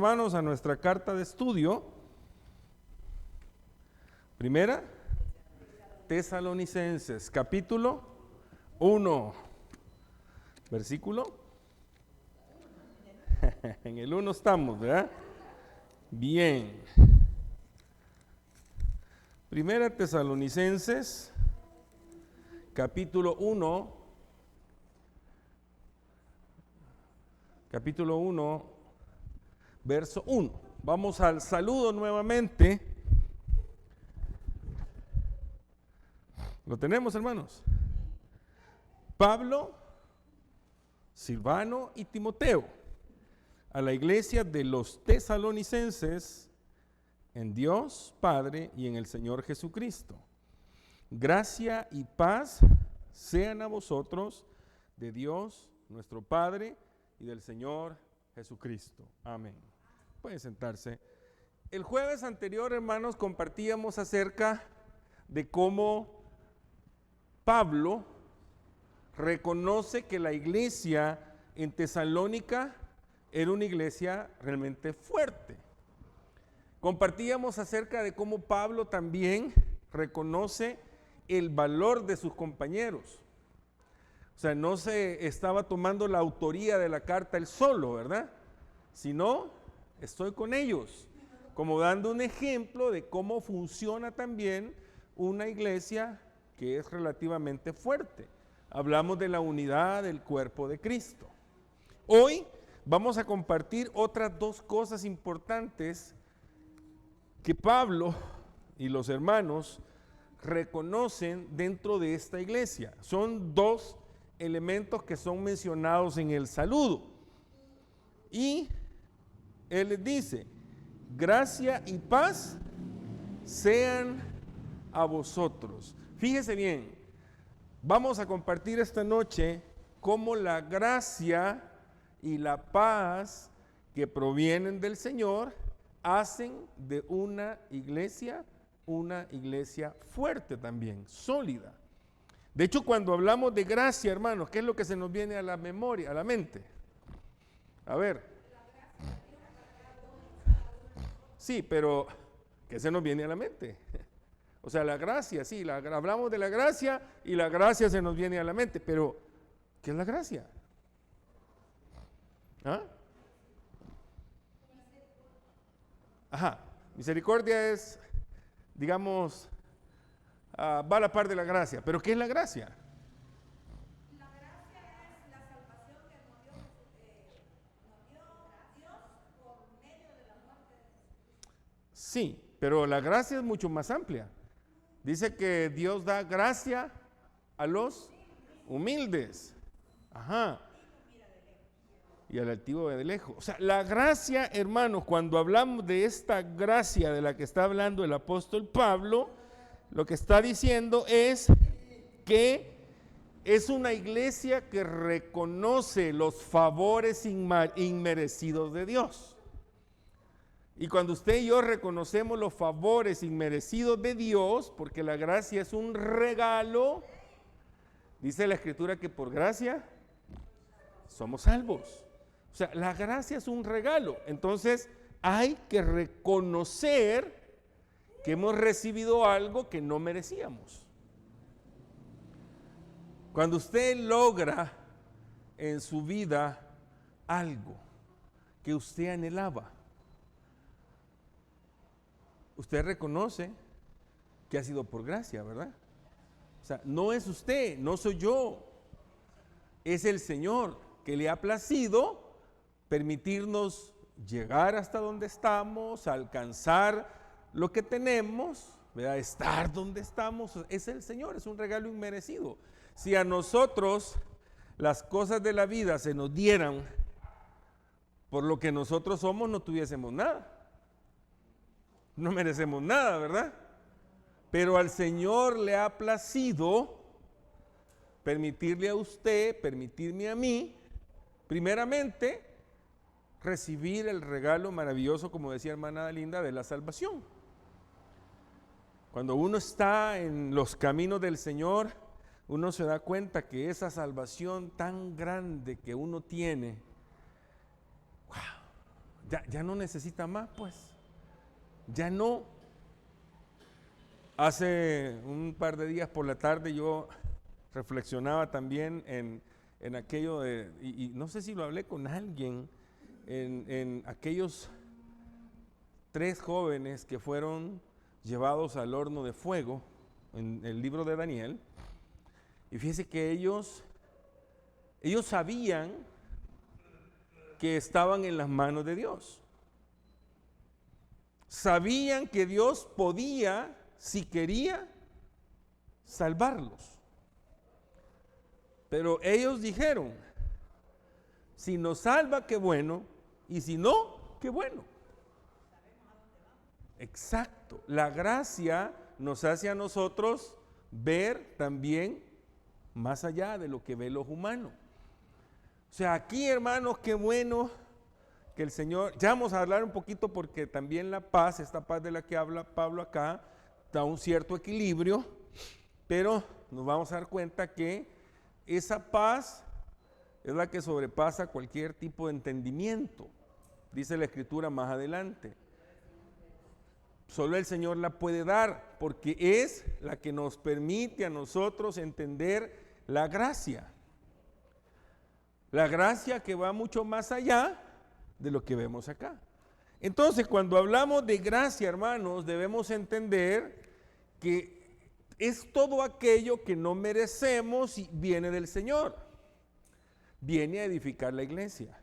Hermanos, a nuestra carta de estudio, primera, Tesalonicenses, capítulo 1, versículo, en el 1 estamos, ¿verdad? Bien. Primera Tesalonicenses, capítulo 1, verso 1. Vamos al saludo nuevamente. ¿Lo tenemos, hermanos? Pablo, Silvano y Timoteo, a la iglesia de los tesalonicenses, en Dios Padre y en el Señor Jesucristo. Gracia y paz sean a vosotros de Dios nuestro Padre y del Señor Jesucristo. Amén. Pueden sentarse. El jueves anterior, hermanos, compartíamos acerca de cómo Pablo reconoce que la iglesia en Tesalónica era una iglesia realmente fuerte. Compartíamos acerca de cómo Pablo también reconoce el valor de sus compañeros. O sea, no se estaba tomando la autoría de la carta él solo, ¿verdad? Sino, estoy con ellos, como dando un ejemplo de cómo funciona también una iglesia que es relativamente fuerte. Hablamos de la unidad del cuerpo de Cristo. Hoy vamos a compartir otras dos cosas importantes que Pablo y los hermanos reconocen dentro de esta iglesia. Son dos elementos que son mencionados en el saludo. Y él les dice: gracia y paz sean a vosotros. Fíjese bien, vamos a compartir esta noche cómo la gracia y la paz que provienen del Señor hacen de una iglesia fuerte también, sólida. De hecho, cuando hablamos de gracia, hermanos, ¿qué es lo que se nos viene a la memoria, a la mente? A ver. Sí, pero ¿qué se nos viene a la mente? O sea, la gracia, sí, hablamos de la gracia y la gracia se nos viene a la mente, pero ¿qué es la gracia? ¿Ah? Ajá, misericordia es, digamos, va a la par de la gracia, pero ¿qué es la gracia? La gracia es la salvación que nos dio Dios por medio de la muerte de Jesucristo. Sí, pero la gracia es mucho más amplia. Dice que Dios da gracia a los humildes. Ajá. Y al altivo ve de lejos. O sea, la gracia, hermanos, cuando hablamos de esta gracia de la que está hablando el apóstol Pablo, lo que está diciendo es que es una iglesia que reconoce los favores inmerecidos de Dios. Y cuando usted y yo reconocemos los favores inmerecidos de Dios, porque la gracia es un regalo, dice la Escritura que por gracia somos salvos. O sea, la gracia es un regalo. Entonces hay que reconocer que hemos recibido algo que no merecíamos. Cuando usted logra en su vida algo que usted anhelaba, usted reconoce que ha sido por gracia, ¿verdad? O sea, no es usted, no soy yo, es el Señor que le ha placido permitirnos llegar hasta donde estamos, alcanzar lo que tenemos, ¿verdad? Estar donde estamos, es el Señor, es un regalo inmerecido. Si a nosotros las cosas de la vida se nos dieran por lo que nosotros somos, no tuviésemos nada. No merecemos nada, ¿verdad? Pero al Señor le ha placido permitirle a usted, permitirme a mí, primeramente, recibir el regalo maravilloso, como decía hermana Linda, de la salvación. Cuando uno está en los caminos del Señor, uno se da cuenta que esa salvación tan grande que uno tiene, wow, Ya no necesita más, pues. Ya no. Hace un par de días por la tarde yo reflexionaba también en aquello de, y no sé si lo hablé con alguien, en aquellos 3 jóvenes que fueron llevados al horno de fuego en el libro de Daniel. Y fíjense que ellos sabían que estaban en las manos de Dios. Sabían que Dios podía, si quería, salvarlos. Pero ellos dijeron, si nos salva, qué bueno, y si no, qué bueno. Exacto. La gracia nos hace a nosotros ver también más allá de lo que ve los humanos. O sea, aquí, hermanos, qué bueno que el Señor, ya vamos a hablar un poquito porque también la paz, esta paz de la que habla Pablo acá, da un cierto equilibrio, pero nos vamos a dar cuenta que esa paz es la que sobrepasa cualquier tipo de entendimiento, dice la Escritura más adelante. Solo el Señor la puede dar porque es la que nos permite a nosotros entender la gracia. La gracia que va mucho más allá de lo que vemos acá. Entonces, cuando hablamos de gracia, hermanos, debemos entender que es todo aquello que no merecemos y viene del Señor. Viene a edificar la iglesia.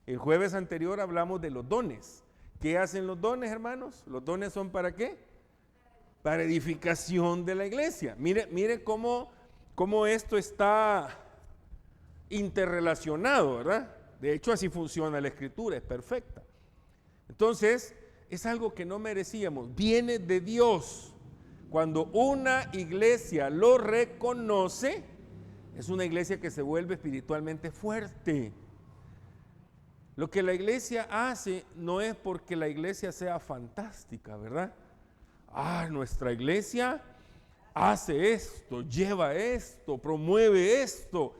El jueves anterior hablamos de los dones. ¿Qué hacen los dones, hermanos? ¿Los dones son para qué? Para edificación de la iglesia. Mire cómo esto está interrelacionado, ¿verdad? De hecho, así funciona la Escritura, es perfecta. Entonces, es algo que no merecíamos, viene de Dios. Cuando una iglesia lo reconoce, es una iglesia que se vuelve espiritualmente fuerte. Lo que la iglesia hace no es porque la iglesia sea fantástica, ¿verdad? Nuestra iglesia hace esto, lleva esto, promueve esto.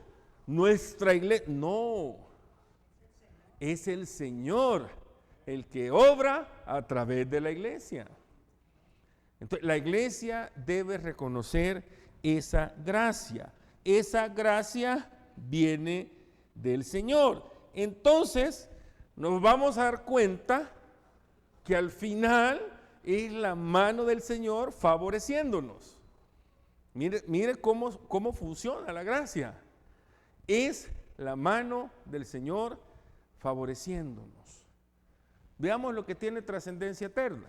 Nuestra iglesia, no, es el Señor el que obra a través de la iglesia. Entonces, la iglesia debe reconocer esa gracia. Esa gracia viene del Señor. Entonces, nos vamos a dar cuenta que al final es la mano del Señor favoreciéndonos. Mire cómo funciona la gracia. Es la mano del Señor favoreciéndonos. Veamos lo que tiene trascendencia eterna.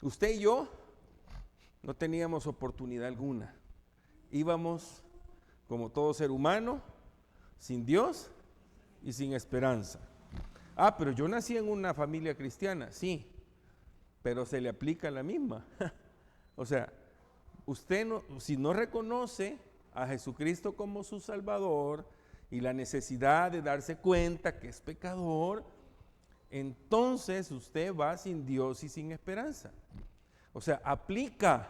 Usted y yo no teníamos oportunidad alguna. Íbamos, como todo ser humano, sin Dios y sin esperanza. Pero yo nací en una familia cristiana, sí, pero se le aplica la misma. O sea, usted si no reconoce a Jesucristo como su Salvador y la necesidad de darse cuenta que es pecador, entonces usted va sin Dios y sin esperanza. O sea, aplica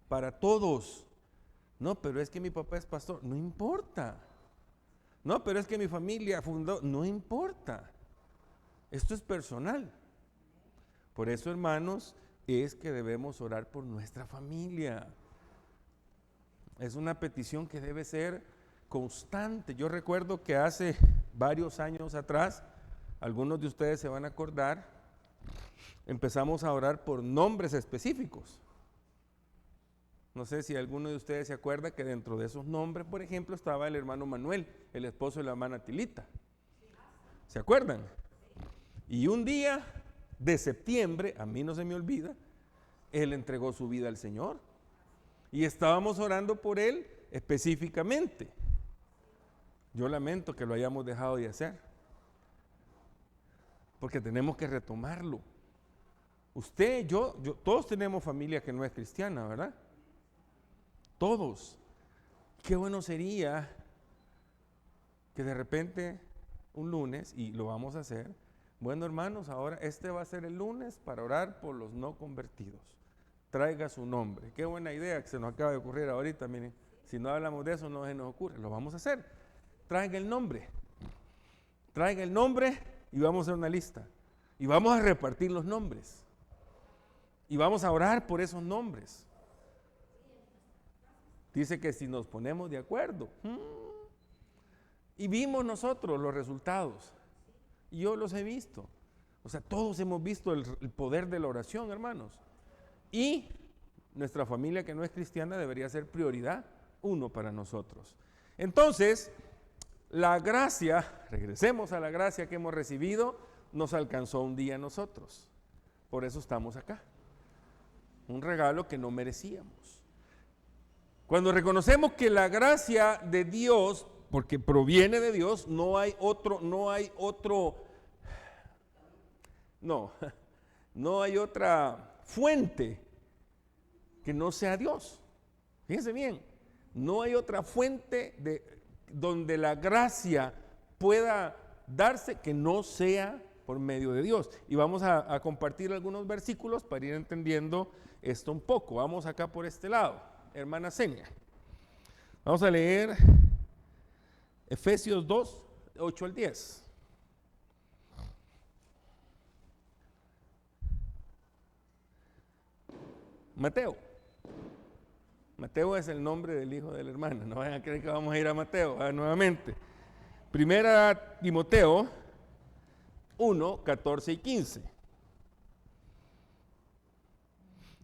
para todos. No, pero es que mi papá es pastor, no importa. No, pero es que mi familia fundó, no importa. Esto es personal. Por eso, hermanos, es que debemos orar por nuestra familia. Es una petición que debe ser constante. Yo recuerdo que hace varios años atrás, algunos de ustedes se van a acordar, empezamos a orar por nombres específicos. No sé si alguno de ustedes se acuerda que dentro de esos nombres, por ejemplo, estaba el hermano Manuel, el esposo de la hermana Tilita. ¿Se acuerdan? Y un día de septiembre, a mí no se me olvida, él entregó su vida al Señor. Y estábamos orando por él específicamente. Yo lamento que lo hayamos dejado de hacer, porque tenemos que retomarlo. Usted, yo, todos tenemos familia que no es cristiana, ¿verdad? Todos. Qué bueno sería que de repente un lunes, y lo vamos a hacer, bueno, hermanos, ahora este va a ser el lunes para orar por los no convertidos. Traiga su nombre. Qué buena idea que se nos acaba de ocurrir ahorita, miren. Si no hablamos de eso, no se nos ocurre. Lo vamos a hacer. Traiga el nombre. Traiga el nombre y vamos a hacer una lista. Y vamos a repartir los nombres. Y vamos a orar por esos nombres. Dice que si nos ponemos de acuerdo. Y vimos nosotros los resultados. Y yo los he visto. O sea, todos hemos visto el poder de la oración, hermanos. Y nuestra familia que no es cristiana debería ser prioridad uno para nosotros. Entonces, la gracia, regresemos a la gracia que hemos recibido, nos alcanzó un día a nosotros. Por eso estamos acá. Un regalo que no merecíamos. Cuando reconocemos que la gracia de Dios, porque proviene de Dios, no hay otra fuente que no sea Dios. Fíjense bien, no hay otra fuente donde la gracia pueda darse que no sea por medio de Dios. Y vamos a compartir algunos versículos para ir entendiendo esto un poco. Vamos acá por este lado, hermana Senia. Vamos a leer Efesios 2, 8 al 10. Mateo. Mateo es el nombre del hijo de la hermana. No vayan a creer que vamos a ir a Mateo nuevamente. Primera Timoteo 1, 14 y 15.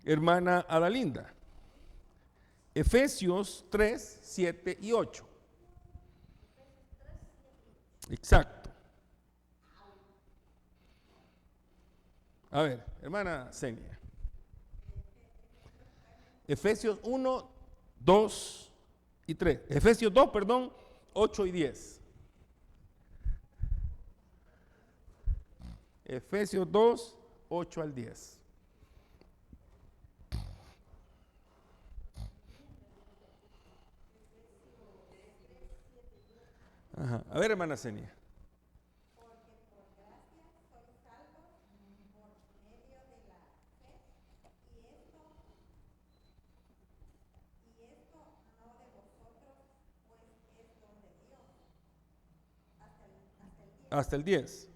Hermana Adalinda. Efesios 3, 7 y 8. Exacto. A ver, hermana Senia. Efesios 1, 2 y 3. Efesios 2, perdón, 8 y 10. Efesios 2, 8 al 10. Ajá. A ver, hermana Senia. Porque por gracia sois salvos por medio de la fe, y esto no de vosotros, pues es don de Dios. Hasta el 10. Hasta el 10.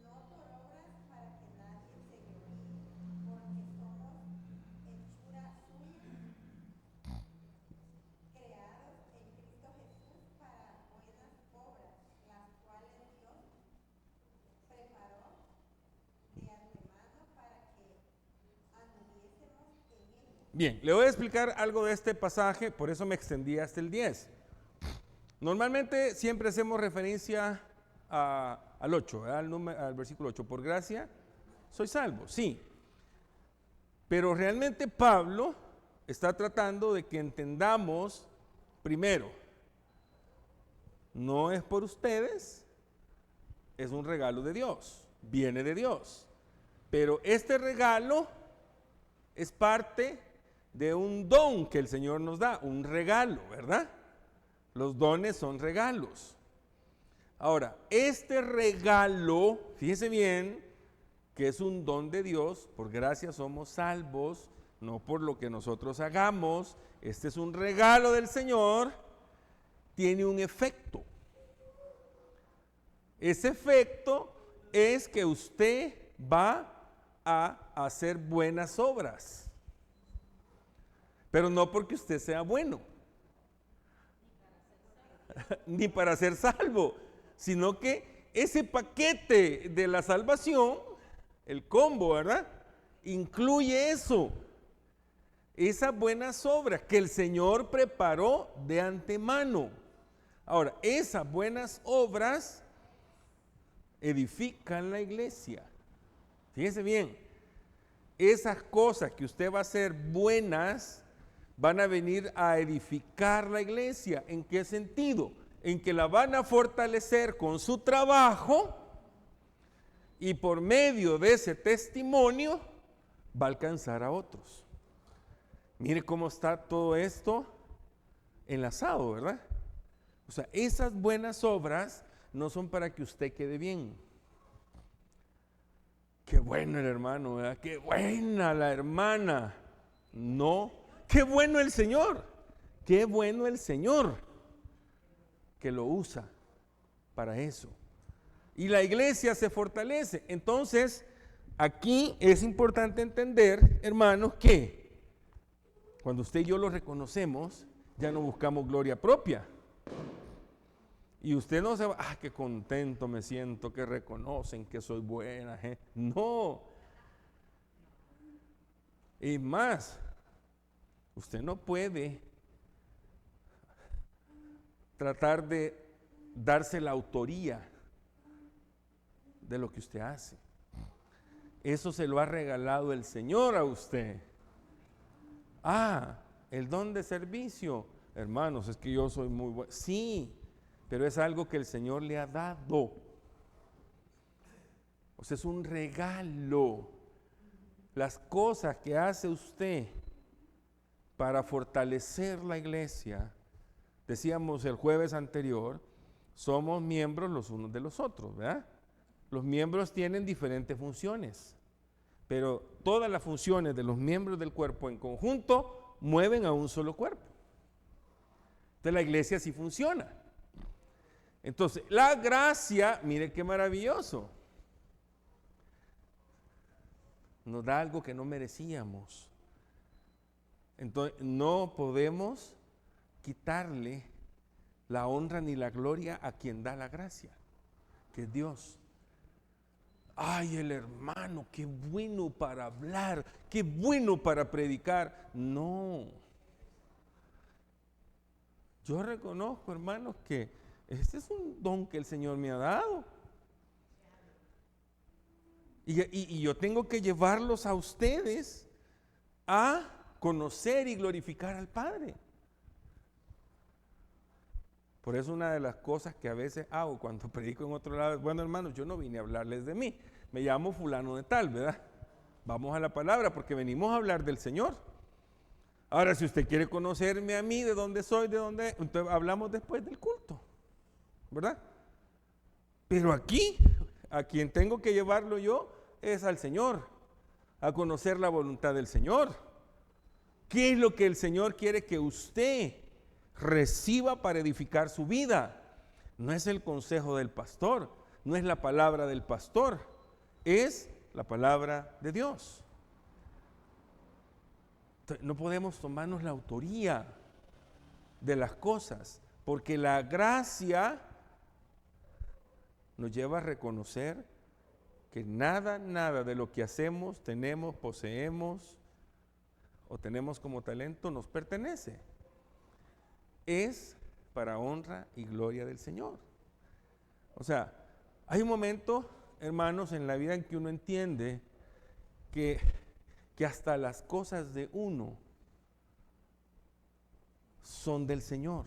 No por obras para que nadie se gloríe, porque somos hechura suya, creados en Cristo Jesús para buenas obras, las cuales Dios preparó de antemano para que anduviésemos en ellos. Bien, le voy a explicar algo de este pasaje, por eso me extendí hasta el 10. Normalmente siempre hacemos referencia al 8, al versículo 8. Por gracia soy salvo, sí. Pero realmente Pablo está tratando de que entendamos, primero, no es por ustedes, es un regalo de Dios, viene de Dios. Pero este regalo es parte de un don que el Señor nos da, un regalo, ¿verdad? Los dones son regalos. Ahora, este regalo, fíjense bien, que es un don de Dios, por gracia somos salvos, no por lo que nosotros hagamos. Este es un regalo del Señor, tiene un efecto. Ese efecto es que usted va a hacer buenas obras, pero no porque usted sea bueno, ni para ser salvo, sino que ese paquete de la salvación, el combo, ¿verdad? Incluye eso, esas buenas obras que el Señor preparó de antemano. Ahora, esas buenas obras edifican la iglesia. Fíjese bien, esas cosas que usted va a hacer buenas van a venir a edificar la iglesia. ¿En qué sentido? En que la van a fortalecer con su trabajo y por medio de ese testimonio va a alcanzar a otros. Mire cómo está todo esto enlazado, ¿verdad? O sea, esas buenas obras no son para que usted quede bien. Qué bueno el hermano, ¿verdad? Qué buena la hermana. No, qué bueno el Señor. Qué bueno el Señor que lo usa para eso. y la iglesia se fortalece. Entonces, aquí es importante entender, hermanos, que cuando usted y yo lo reconocemos, ya no buscamos gloria propia. Y usted no se va, qué contento me siento que reconocen que soy buena. No. Y más, usted no puede tratar de darse la autoría de lo que usted hace. Eso se lo ha regalado el Señor a usted. El don de servicio. Hermanos, es que yo soy muy bueno. Sí, pero es algo que el Señor le ha dado. O sea, es un regalo. Las cosas que hace usted para fortalecer la iglesia, decíamos el jueves anterior, somos miembros los unos de los otros, ¿verdad? Los miembros tienen diferentes funciones, pero todas las funciones de los miembros del cuerpo en conjunto mueven a un solo cuerpo. Entonces la iglesia sí funciona. Entonces, la gracia, mire qué maravilloso, nos da algo que no merecíamos. Entonces, no podemos quitarle la honra ni la gloria a quien da la gracia, que es Dios. El hermano, qué bueno para hablar, qué bueno para predicar. No. Yo reconozco, hermanos, que este es un don que el Señor me ha dado. Y yo tengo que llevarlos a ustedes a conocer y glorificar al Padre. Por eso una de las cosas que a veces hago cuando predico en otro lado es, bueno, hermanos, yo no vine a hablarles de mí, me llamo fulano de tal, ¿verdad? Vamos a la palabra porque venimos a hablar del Señor. Ahora, si usted quiere conocerme a mí, de dónde soy, de dónde, entonces hablamos después del culto, ¿verdad? Pero aquí, a quien tengo que llevarlo yo es al Señor, a conocer la voluntad del Señor. ¿Qué es lo que el Señor quiere que usted reciba para edificar su vida? No es el consejo del pastor, no es la palabra del pastor, es la palabra de Dios. Entonces, no podemos tomarnos la autoría de las cosas, porque la gracia nos lleva a reconocer que nada de lo que hacemos, tenemos, poseemos o tenemos como talento nos pertenece. Es para honra y gloria del Señor. O sea, hay un momento, hermanos, en la vida en que uno entiende que hasta las cosas de uno son del Señor.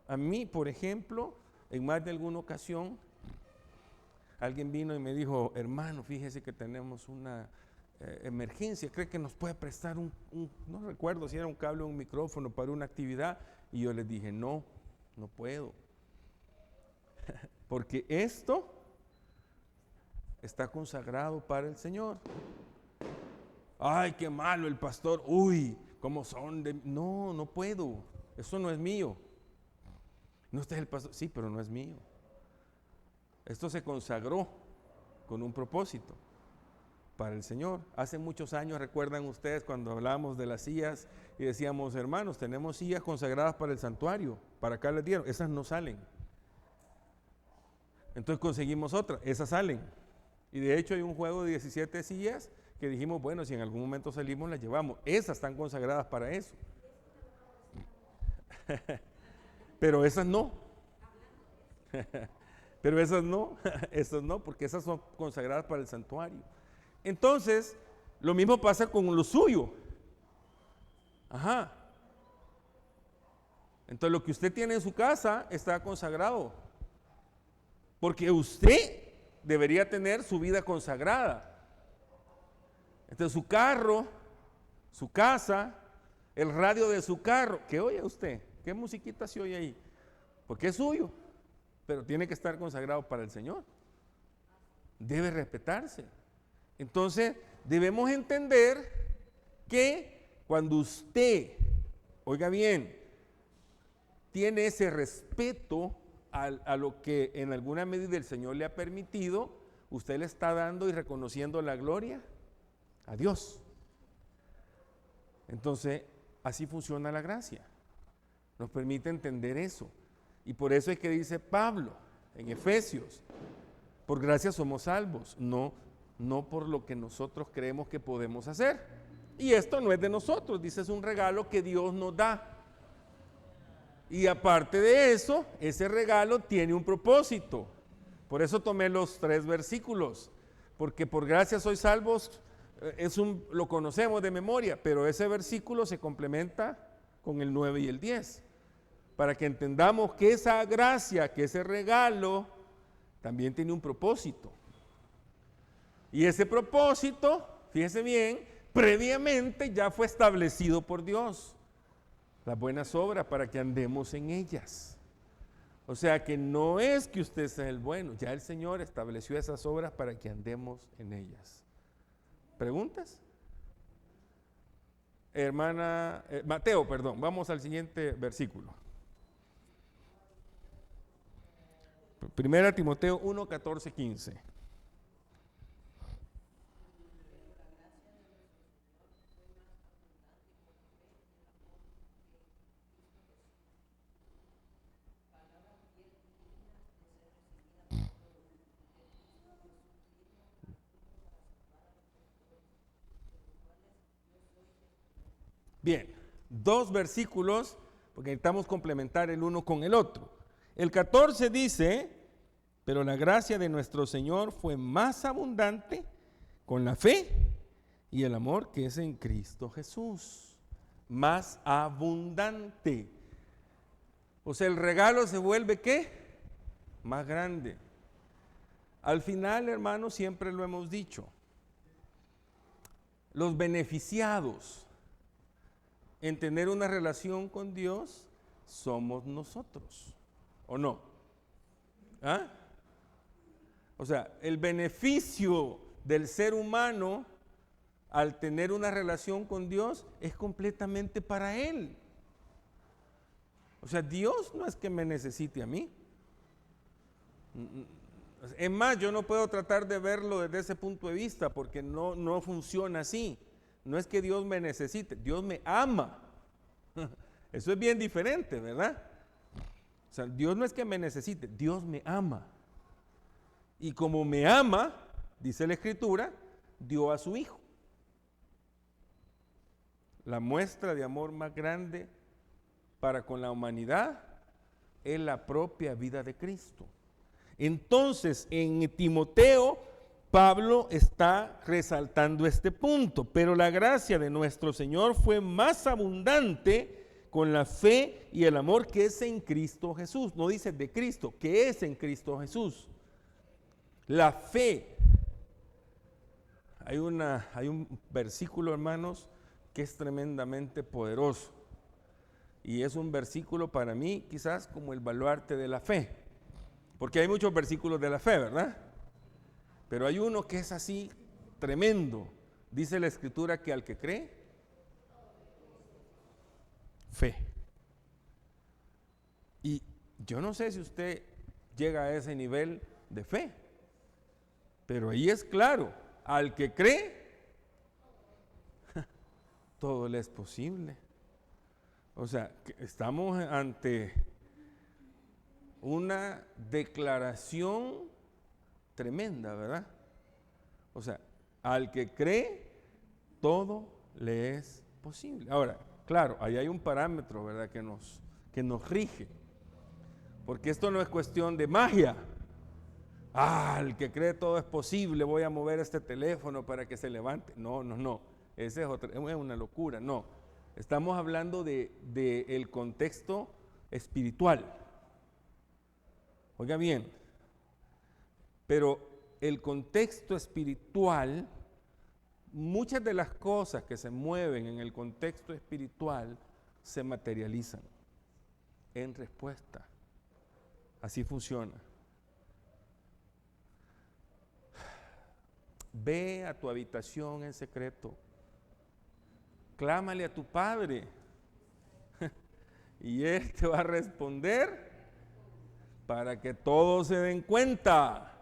A mí, por ejemplo, en más de alguna ocasión, alguien vino y me dijo, hermano, fíjese que tenemos una emergencia, ¿cree que nos puede prestar no recuerdo si era un cable o un micrófono para una actividad? Y yo les dije, no puedo. Porque esto está consagrado para el Señor. Ay, qué malo el pastor, cómo son de... No puedo, eso no es mío. No, usted es el pastor, sí, pero no es mío. Esto se consagró con un propósito para el Señor. Hace muchos años, recuerdan ustedes cuando hablábamos de las sillas y decíamos, hermanos, tenemos sillas consagradas para el santuario, para acá les dieron, esas no salen. Entonces conseguimos otras, esas salen. Y de hecho hay un juego de 17 sillas que dijimos, bueno, si en algún momento salimos las llevamos. Esas están consagradas para eso. Pero esas no. Pero esas no, porque esas son consagradas para el santuario. Entonces, lo mismo pasa con lo suyo. Entonces, lo que usted tiene en su casa está consagrado. Porque usted debería tener su vida consagrada. Entonces, su carro, su casa, el radio de su carro, ¿qué oye usted? ¿Qué musiquita se oye ahí? Porque es suyo, pero tiene que estar consagrado para el Señor. Debe respetarse. Entonces, debemos entender que cuando usted, oiga bien, tiene ese respeto a lo que en alguna medida el Señor le ha permitido, usted le está dando y reconociendo la gloria a Dios. Entonces, así funciona la gracia. Nos permite entender eso. Y por eso es que dice Pablo en Efesios, por gracia somos salvos, no por lo que nosotros creemos que podemos hacer. Y esto no es de nosotros, dice, es un regalo que Dios nos da. Y aparte de eso, ese regalo tiene un propósito. Por eso tomé los 3 versículos, porque por gracia sois salvos, lo conocemos de memoria, pero ese versículo se complementa con el 9 y el 10, para que entendamos que esa gracia, que ese regalo, también tiene un propósito. Y ese propósito, fíjese bien, previamente ya fue establecido por Dios. Las buenas obras para que andemos en ellas. O sea que no es que usted sea el bueno, ya el Señor estableció esas obras para que andemos en ellas. ¿Preguntas? Hermana, Mateo, perdón, vamos al siguiente versículo. 1 Timoteo 1, 14, 15. Bien, 2 versículos, porque necesitamos complementar el uno con el otro. El 14 dice, pero la gracia de nuestro Señor fue más abundante con la fe y el amor que es en Cristo Jesús. Más abundante. O sea, el regalo se vuelve, ¿qué? Más grande. Al final, hermanos, siempre lo hemos dicho, los beneficiados en tener una relación con Dios somos nosotros, ¿o no? ¿Ah? O sea, el beneficio del ser humano al tener una relación con Dios es completamente para él. O sea, Dios no es que me necesite a mí. Es más, yo no puedo tratar de verlo desde ese punto de vista porque no funciona así. No es que Dios me necesite, Dios me ama. Eso es bien diferente, ¿verdad? O sea, Dios no es que me necesite, Dios me ama. Y como me ama, dice la Escritura, dio a su Hijo. La muestra de amor más grande para con la humanidad es la propia vida de Cristo. Entonces, en Timoteo, Pablo está resaltando este punto, pero la gracia de nuestro Señor fue más abundante con la fe y el amor que es en Cristo Jesús. No dice de Cristo, que es en Cristo Jesús. La fe. Hay un versículo, hermanos, que es tremendamente poderoso. Y es un versículo para mí quizás como el baluarte de la fe. Porque hay muchos versículos de la fe, ¿verdad? Pero hay uno que es así tremendo. Dice la Escritura que al que cree, fe. Y yo no sé si usted llega a ese nivel de fe, pero ahí es claro, al que cree, todo le es posible. O sea, estamos ante una declaración tremenda, ¿verdad? O sea, al que cree, todo le es posible. Ahora, claro, ahí hay un parámetro, ¿verdad? Que nos rige. Porque esto no es cuestión de magia. Al que cree todo es posible, voy a mover este teléfono para que se levante. No. Esa es una locura, no. Estamos hablando de el contexto espiritual. Oiga bien, pero el contexto espiritual, muchas de las cosas que se mueven en el contexto espiritual se materializan en respuesta. Así funciona. Ve a tu habitación en secreto, clámale a tu Padre y Él te va a responder para que todos se den cuenta.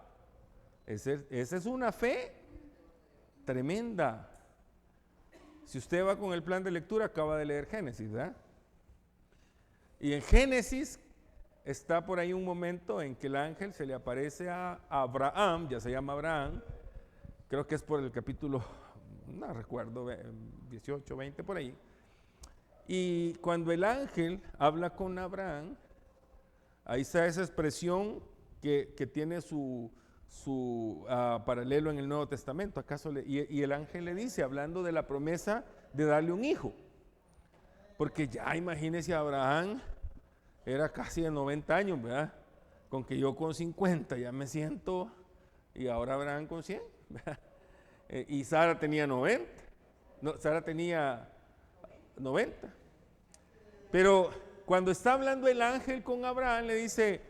Esa es una fe tremenda. Si usted va con el plan de lectura, acaba de leer Génesis, ¿verdad? Y en Génesis está por ahí un momento en que el ángel se le aparece a Abraham, ya se llama Abraham, creo que es por el capítulo, no recuerdo, 18, 20, por ahí. Y cuando el ángel habla con Abraham, ahí está esa expresión que tiene su paralelo en el Nuevo Testamento. Y el ángel le dice, hablando de la promesa de darle un hijo. Porque ya imagínese, Abraham era casi de 90 años, ¿verdad? Con que yo con 50 ya me siento, y ahora Abraham con 100, ¿verdad? Y Sara tenía 90. No, Sara tenía 90. Pero cuando está hablando el ángel con Abraham, le dice,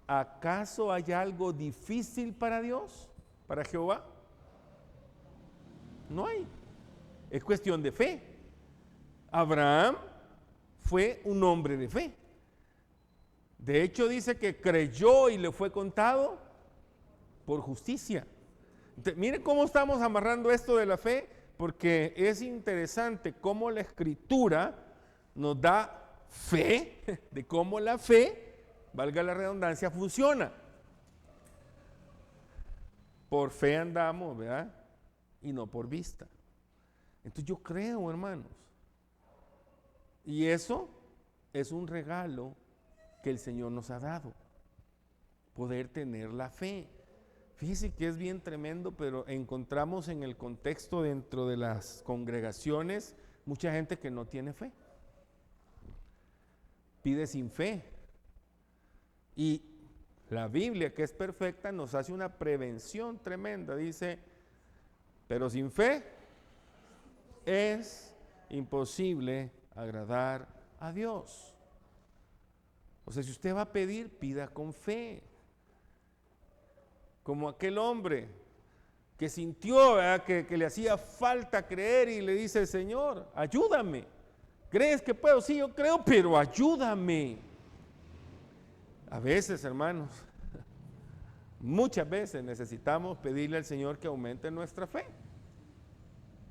¿acaso hay algo difícil para Dios, para Jehová? No hay. Es cuestión de fe. Abraham fue un hombre de fe. De hecho, dice que creyó y le fue contado por justicia. Entonces, miren cómo estamos amarrando esto de la fe, porque es interesante cómo la Escritura nos da fe, de cómo la fe, valga la redundancia, funciona. Por fe andamos, ¿verdad? Y no por vista. Entonces yo creo, hermanos. Y eso es un regalo que el Señor nos ha dado. Poder tener la fe. Fíjese que es bien tremendo, pero encontramos en el contexto dentro de las congregaciones mucha gente que no tiene fe. Pide sin fe. Y la Biblia, que es perfecta, nos hace una prevención tremenda. Dice, pero sin fe es imposible agradar a Dios. O sea, si usted va a pedir, pida con fe. Como aquel hombre que sintió, ¿verdad?, que le hacía falta creer y le dice, Señor, ayúdame. ¿Crees que puedo? Sí, yo creo, pero ayúdame. A veces, hermanos, muchas veces necesitamos pedirle al Señor que aumente nuestra fe.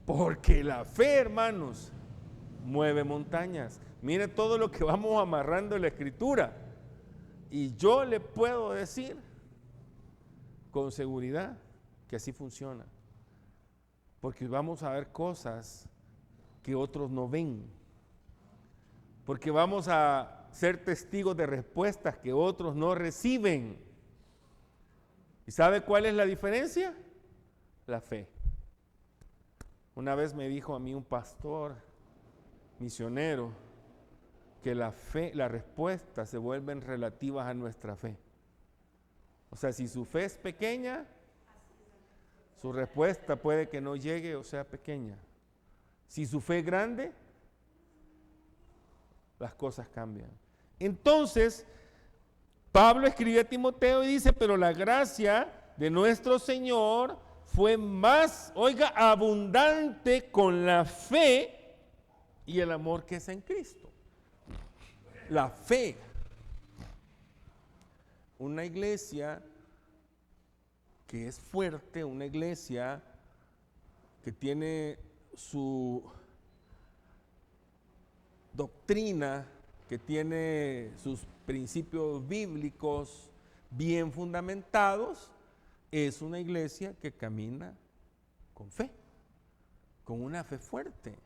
Porque la fe, hermanos, mueve montañas. Mire todo lo que vamos amarrando en la Escritura. Y yo le puedo decir con seguridad que así funciona. Porque vamos a ver cosas que otros no ven. Porque vamos a ser testigos de respuestas que otros no reciben. ¿Y sabe cuál es la diferencia? La fe. Una vez me dijo a mí un pastor misionero que la fe, las respuestas se vuelven relativas a nuestra fe. O sea, si su fe es pequeña, su respuesta puede que no llegue o sea pequeña. Si su fe es grande, las cosas cambian. Entonces, Pablo escribe a Timoteo y dice, pero la gracia de nuestro Señor fue más, oiga, abundante con la fe y el amor que es en Cristo. La fe. Una iglesia que es fuerte, una iglesia que tiene su doctrina, que tiene sus principios bíblicos bien fundamentados, es una iglesia que camina con fe, con una fe fuerte.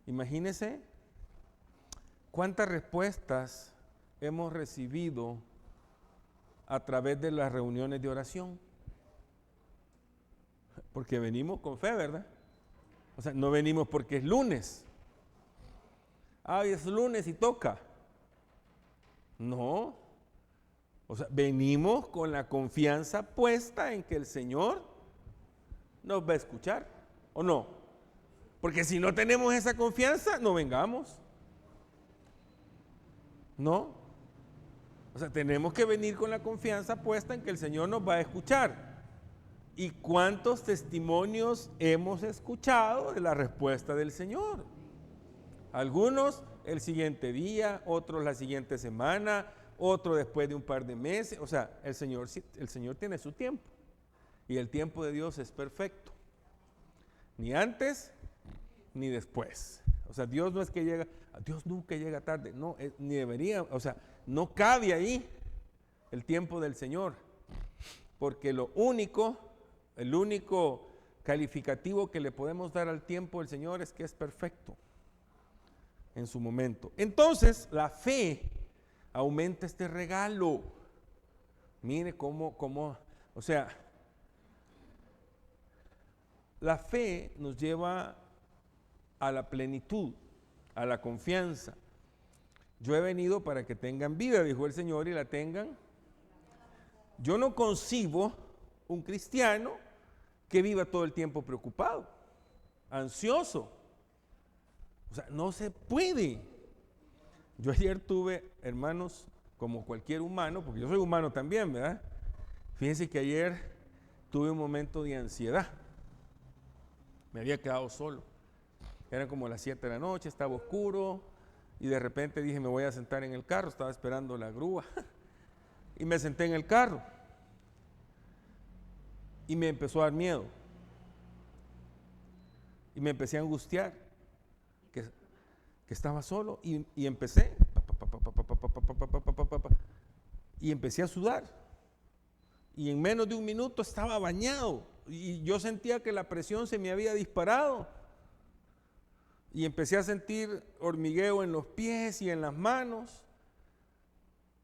Imagínense cuántas respuestas hemos recibido a través de las reuniones de oración. Porque venimos con fe, ¿verdad? O sea, no venimos porque es lunes. Ay, es lunes y toca. No. O sea, venimos con la confianza puesta en que el Señor nos va a escuchar, ¿o no? Porque si no tenemos esa confianza, no vengamos. ¿No? O sea, tenemos que venir con la confianza puesta en que el Señor nos va a escuchar. ¿Y cuántos testimonios hemos escuchado de la respuesta del Señor? Algunos el siguiente día, otros la siguiente semana, otro después de un par de meses. O sea, el Señor tiene su tiempo. Y el tiempo de Dios es perfecto. Ni antes, ni después. O sea, Dios no es que llega, Dios nunca llega tarde. No, ni debería, o sea, no cabe ahí el tiempo del Señor. Porque el único calificativo que le podemos dar al tiempo del Señor es que es perfecto en su momento. Entonces, la fe aumenta este regalo. Mire cómo, o sea, la fe nos lleva a la plenitud, a la confianza. Yo he venido para que tengan vida, dijo el Señor, y la tengan. Yo no concibo un cristiano que viva todo el tiempo preocupado, ansioso. O sea, no se puede. Yo ayer tuve, hermanos, como cualquier humano, porque yo soy humano también, ¿verdad? Fíjense que ayer tuve un momento de ansiedad. Me había quedado solo. Eran como las 7 de la noche, estaba oscuro, y de repente dije, me voy a sentar en el carro, estaba esperando la grúa, y me senté en el carro. Y me empezó a dar miedo. Y me empecé a angustiar, que estaba solo, y empecé, y empecé a sudar. Y en menos de un minuto estaba bañado, y yo sentía que la presión se me había disparado. Y empecé a sentir hormigueo en los pies y en las manos.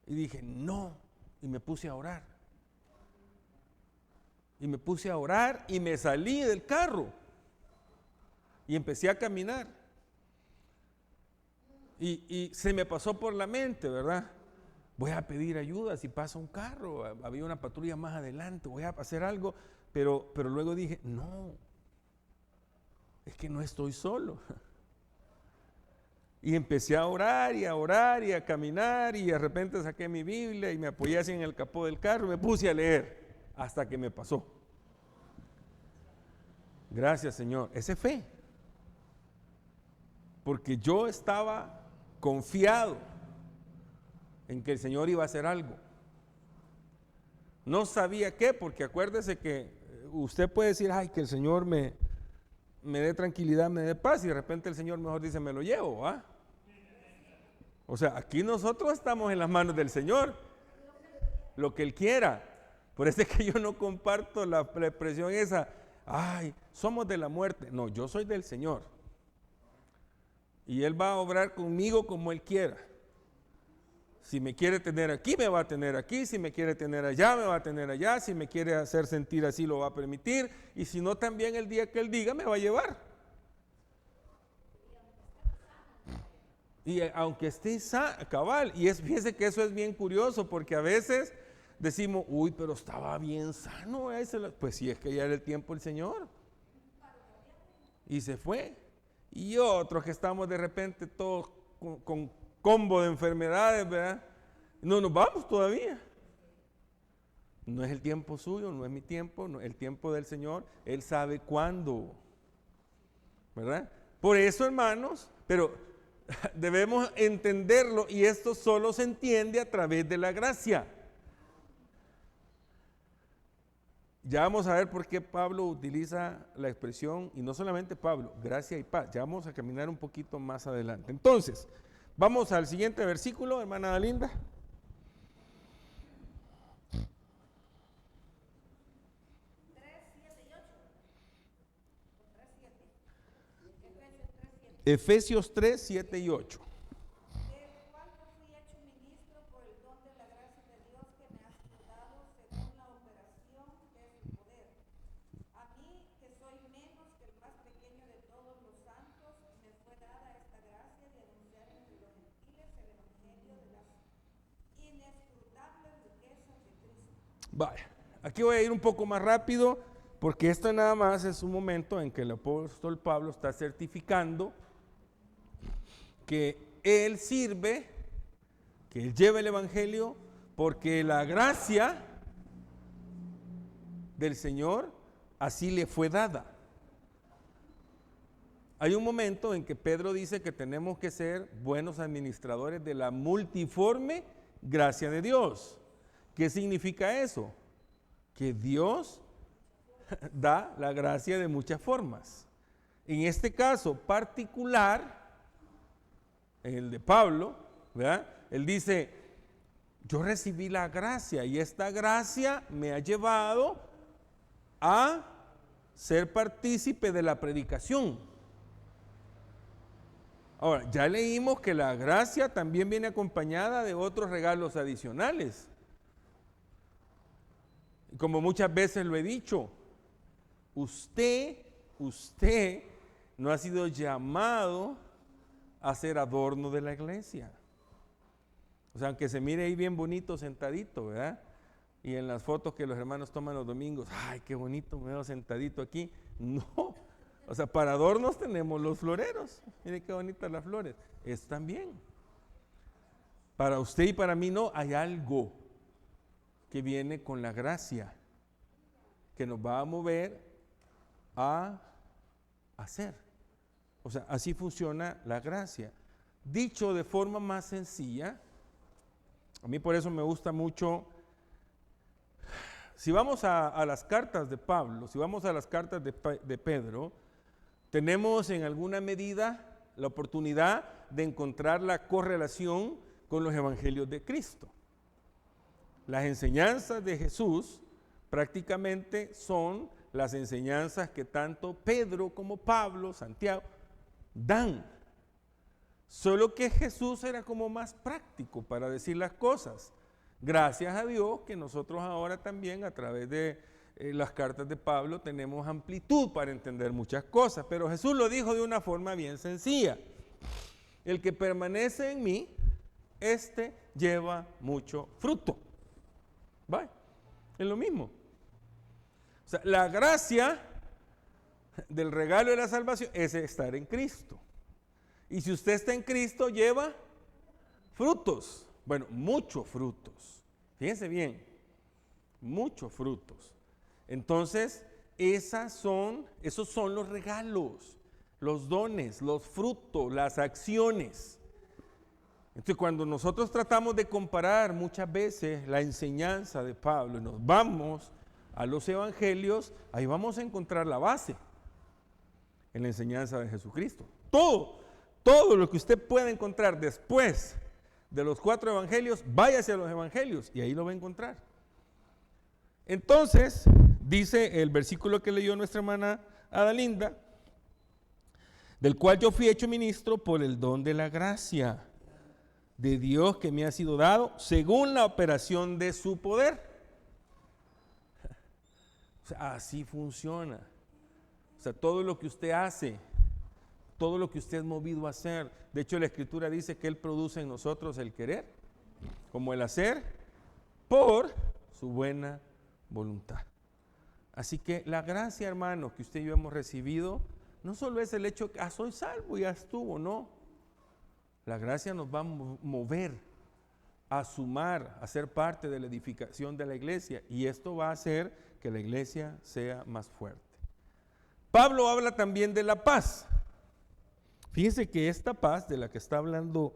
Y dije, no, y me puse a orar. Y me puse a orar y me salí del carro. Y empecé a caminar. Y se me pasó por la mente, ¿verdad? Voy a pedir ayuda si pasa un carro. Había una patrulla más adelante, voy a hacer algo. Pero luego dije, no, es que no estoy solo. Y empecé a orar y a caminar, y de repente saqué mi Biblia y me apoyé así en el capó del carro y me puse a leer hasta que me pasó. Gracias, Señor. Esa es fe. Porque yo estaba confiado en que el Señor iba a hacer algo. No sabía qué, porque acuérdese que usted puede decir, ay, que el Señor me dé tranquilidad, me dé paz, y de repente el Señor mejor dice, me lo llevo, ¿ah? O sea, aquí nosotros estamos en las manos del Señor, lo que Él quiera. Por eso es que yo no comparto la expresión esa, ay, somos de la muerte. No, yo soy del Señor. Y Él va a obrar conmigo como Él quiera. Si me quiere tener aquí, me va a tener aquí. Si me quiere tener allá, me va a tener allá. Si me quiere hacer sentir así, lo va a permitir. Y si no, también el día que Él diga, me va a llevar. Y aunque esté cabal, y fíjese que eso es bien curioso, porque a veces decimos, uy, pero estaba bien sano ese. Pues sí, es que ya era el tiempo del Señor. Y se fue. Y otros que estamos de repente todos con combo de enfermedades, ¿verdad? No nos vamos todavía. No es el tiempo suyo, no es mi tiempo, no es el tiempo del Señor. Él sabe cuándo, ¿verdad? Por eso, hermanos, pero debemos entenderlo, y esto solo se entiende a través de la gracia. Ya vamos a ver por qué Pablo utiliza la expresión, y no solamente Pablo, gracia y paz. Ya vamos a caminar un poquito más adelante. Entonces, vamos al siguiente versículo, hermana linda. Efesios 3, 7 y 8. Del cual yo fui hecho ministro por el don de la gracia de Dios que me ha dado según la operación de su poder. A mí, que soy menos que el más pequeño de todos los santos, me fue dada esta gracia de anunciar entre los gentiles el evangelio de las inescrutables riquezas de Cristo. Vaya, aquí voy a ir un poco más rápido, porque esto nada más es un momento en que el apóstol Pablo está certificando que él sirve, que él lleva el evangelio, porque la gracia del Señor así le fue dada. hay un momento en que Pedro dice que tenemos que ser buenos administradores de la multiforme gracia de Dios. ¿Qué significa eso? Que Dios da la gracia de muchas formas. En este caso particular, en el de Pablo, ¿verdad? Él dice, yo recibí la gracia y esta gracia me ha llevado a ser partícipe de la predicación. Ahora, ya leímos que la gracia también viene acompañada de otros regalos adicionales. Como muchas veces lo he dicho, usted no ha sido llamado a ser adorno de la iglesia. O sea, aunque se mire ahí bien bonito sentadito, ¿verdad? Y en las fotos que los hermanos toman los domingos, ¡ay, qué bonito me veo sentadito aquí! No, o sea, para adornos tenemos los floreros. Mire qué bonitas las flores. Es también. Para usted y para mí no, hay algo que viene con la gracia, que nos va a mover a hacer. O sea, así funciona la gracia. Dicho de forma más sencilla, a mí por eso me gusta mucho, si vamos a las cartas de Pablo, si vamos a las cartas de Pedro, tenemos en alguna medida la oportunidad de encontrar la correlación con los evangelios de Cristo. Las enseñanzas de Jesús prácticamente son las enseñanzas que tanto Pedro como Pablo, Santiago, dan. Solo que Jesús era como más práctico para decir las cosas. Gracias a Dios que nosotros ahora también a través de las cartas de Pablo tenemos amplitud para entender muchas cosas, pero Jesús lo dijo de una forma bien sencilla. El que permanece en mí, este lleva mucho fruto. ¿Vale? Es lo mismo. O sea, la gracia del regalo de la salvación es estar en Cristo. Y si usted está en Cristo, lleva frutos. Bueno, muchos frutos. Fíjense bien, muchos frutos. Entonces, esos son los regalos, los dones, los frutos, las acciones. Entonces, cuando nosotros tratamos de comparar muchas veces la enseñanza de Pablo y nos vamos a los evangelios, ahí vamos a encontrar la base en la enseñanza de Jesucristo. Todo lo que usted pueda encontrar después de los 4 evangelios, váyase a los evangelios y ahí lo va a encontrar. Entonces, dice el versículo que leyó nuestra hermana Adalinda, del cual yo fui hecho ministro por el don de la gracia de Dios que me ha sido dado según la operación de su poder. O sea, así funciona. O sea, todo lo que usted hace, todo lo que usted es movido a hacer. De hecho, la Escritura dice que Él produce en nosotros el querer, como el hacer, por su buena voluntad. Así que la gracia, hermano, que usted y yo hemos recibido, no solo es el hecho que soy salvo y ya estuvo, no. La gracia nos va a mover a sumar, a ser parte de la edificación de la iglesia, y esto va a hacer que la iglesia sea más fuerte. Pablo habla también de la paz. Fíjense que esta paz de la que está hablando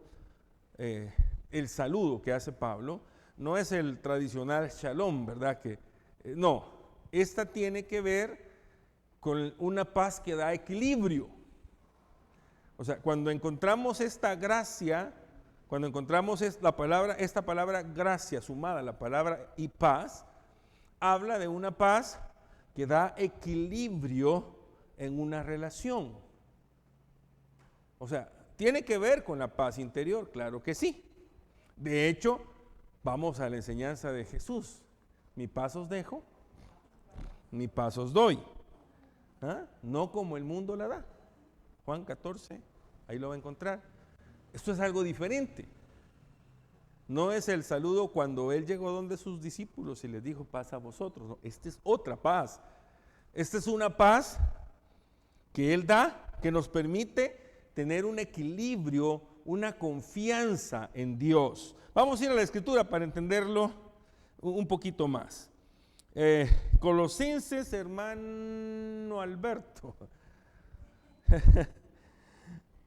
el saludo que hace Pablo, no es el tradicional shalom, ¿verdad? No, esta tiene que ver con una paz que da equilibrio. O sea, cuando encontramos esta gracia, cuando encontramos esta palabra gracia sumada a la palabra y paz, habla de una paz que da equilibrio en una relación. O sea, ¿tiene que ver con la paz interior? Claro que sí. De hecho, vamos a la enseñanza de Jesús. Mi paz os dejo, mi paz os doy. ¿Ah? No como el mundo la da. Juan 14, ahí lo va a encontrar. Esto es algo diferente. No es el saludo cuando Él llegó donde sus discípulos y les dijo paz a vosotros. No, esta es otra paz. Esta es una paz que Él da, que nos permite tener un equilibrio, una confianza en Dios. Vamos a ir a la Escritura para entenderlo un poquito más. Colosenses, hermano Alberto.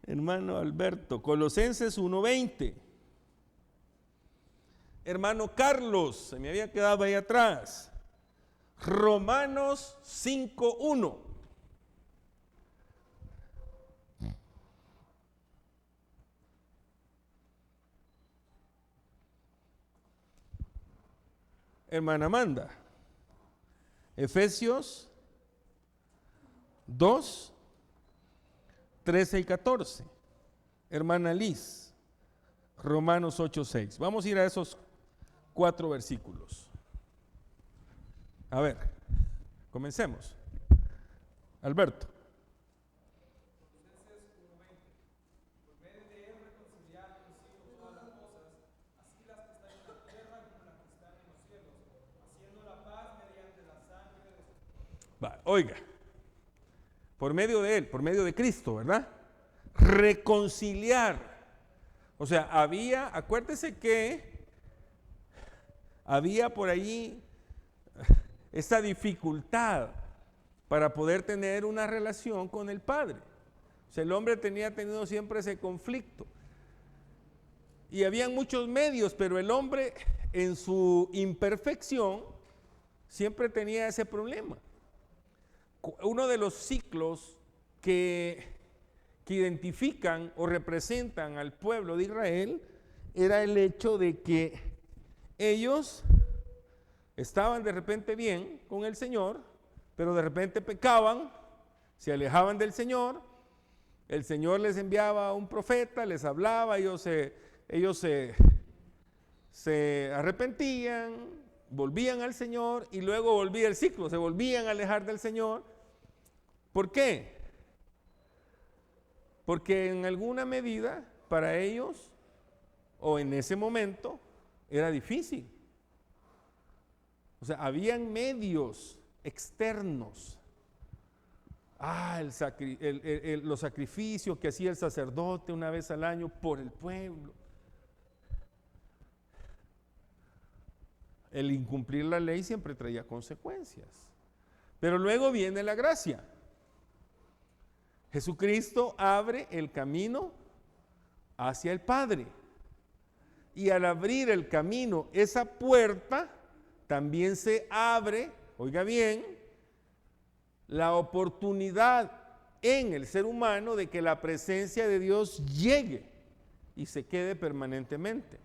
Hermano Alberto, Colosenses 1:20. Hermano Carlos, se me había quedado ahí atrás. Romanos 5:1. Hermana Amanda, Efesios 2, 13 y 14. Hermana Liz, Romanos 8:6. Vamos a ir a esos 4 versículos. A ver, comencemos. Alberto. Va, oiga, por medio de Él, por medio de Cristo, ¿verdad? Reconciliar. O sea, acuérdese que había por allí esa dificultad para poder tener una relación con el Padre. O sea, el hombre tenía tenido siempre ese conflicto. Y habían muchos medios, pero el hombre en su imperfección siempre tenía ese problema. Uno de los ciclos que identifican o representan al pueblo de Israel era el hecho de que ellos estaban de repente bien con el Señor, pero de repente pecaban, se alejaban del Señor, el Señor les enviaba a un profeta, les hablaba, ellos se arrepentían, volvían al Señor y luego volvía el ciclo, se volvían a alejar del Señor. ¿Por qué? Porque en alguna medida para ellos, o en ese momento, era difícil. O sea, habían medios externos. Los sacrificios que hacía el sacerdote una vez al año por el pueblo. El incumplir la ley siempre traía consecuencias. Pero luego viene la gracia. Jesucristo abre el camino hacia el Padre. Y al abrir el camino, esa puerta, también se abre, oiga bien, la oportunidad en el ser humano de que la presencia de Dios llegue y se quede permanentemente.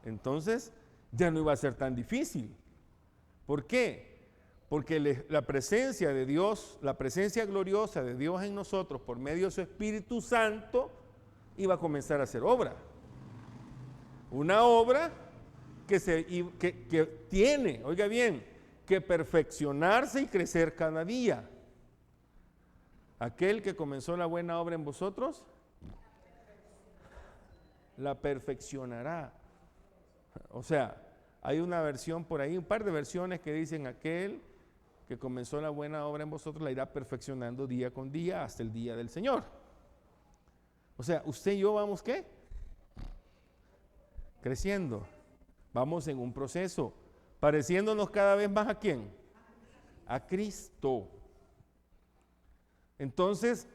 Entonces ya no iba a ser tan difícil. ¿Por qué? Porque la presencia de Dios, la presencia gloriosa de Dios en nosotros por medio de su Espíritu Santo iba a comenzar a hacer obra. Una obra que tiene, oiga bien, que perfeccionarse y crecer cada día. Aquel que comenzó la buena obra en vosotros, la perfeccionará. O sea, hay una versión por ahí, un par de versiones que dicen aquel que comenzó la buena obra en vosotros la irá perfeccionando día con día hasta el día del Señor. O sea, usted y yo vamos, ¿qué? Creciendo. Vamos en un proceso, pareciéndonos cada vez más ¿a quién? A Cristo. Entonces,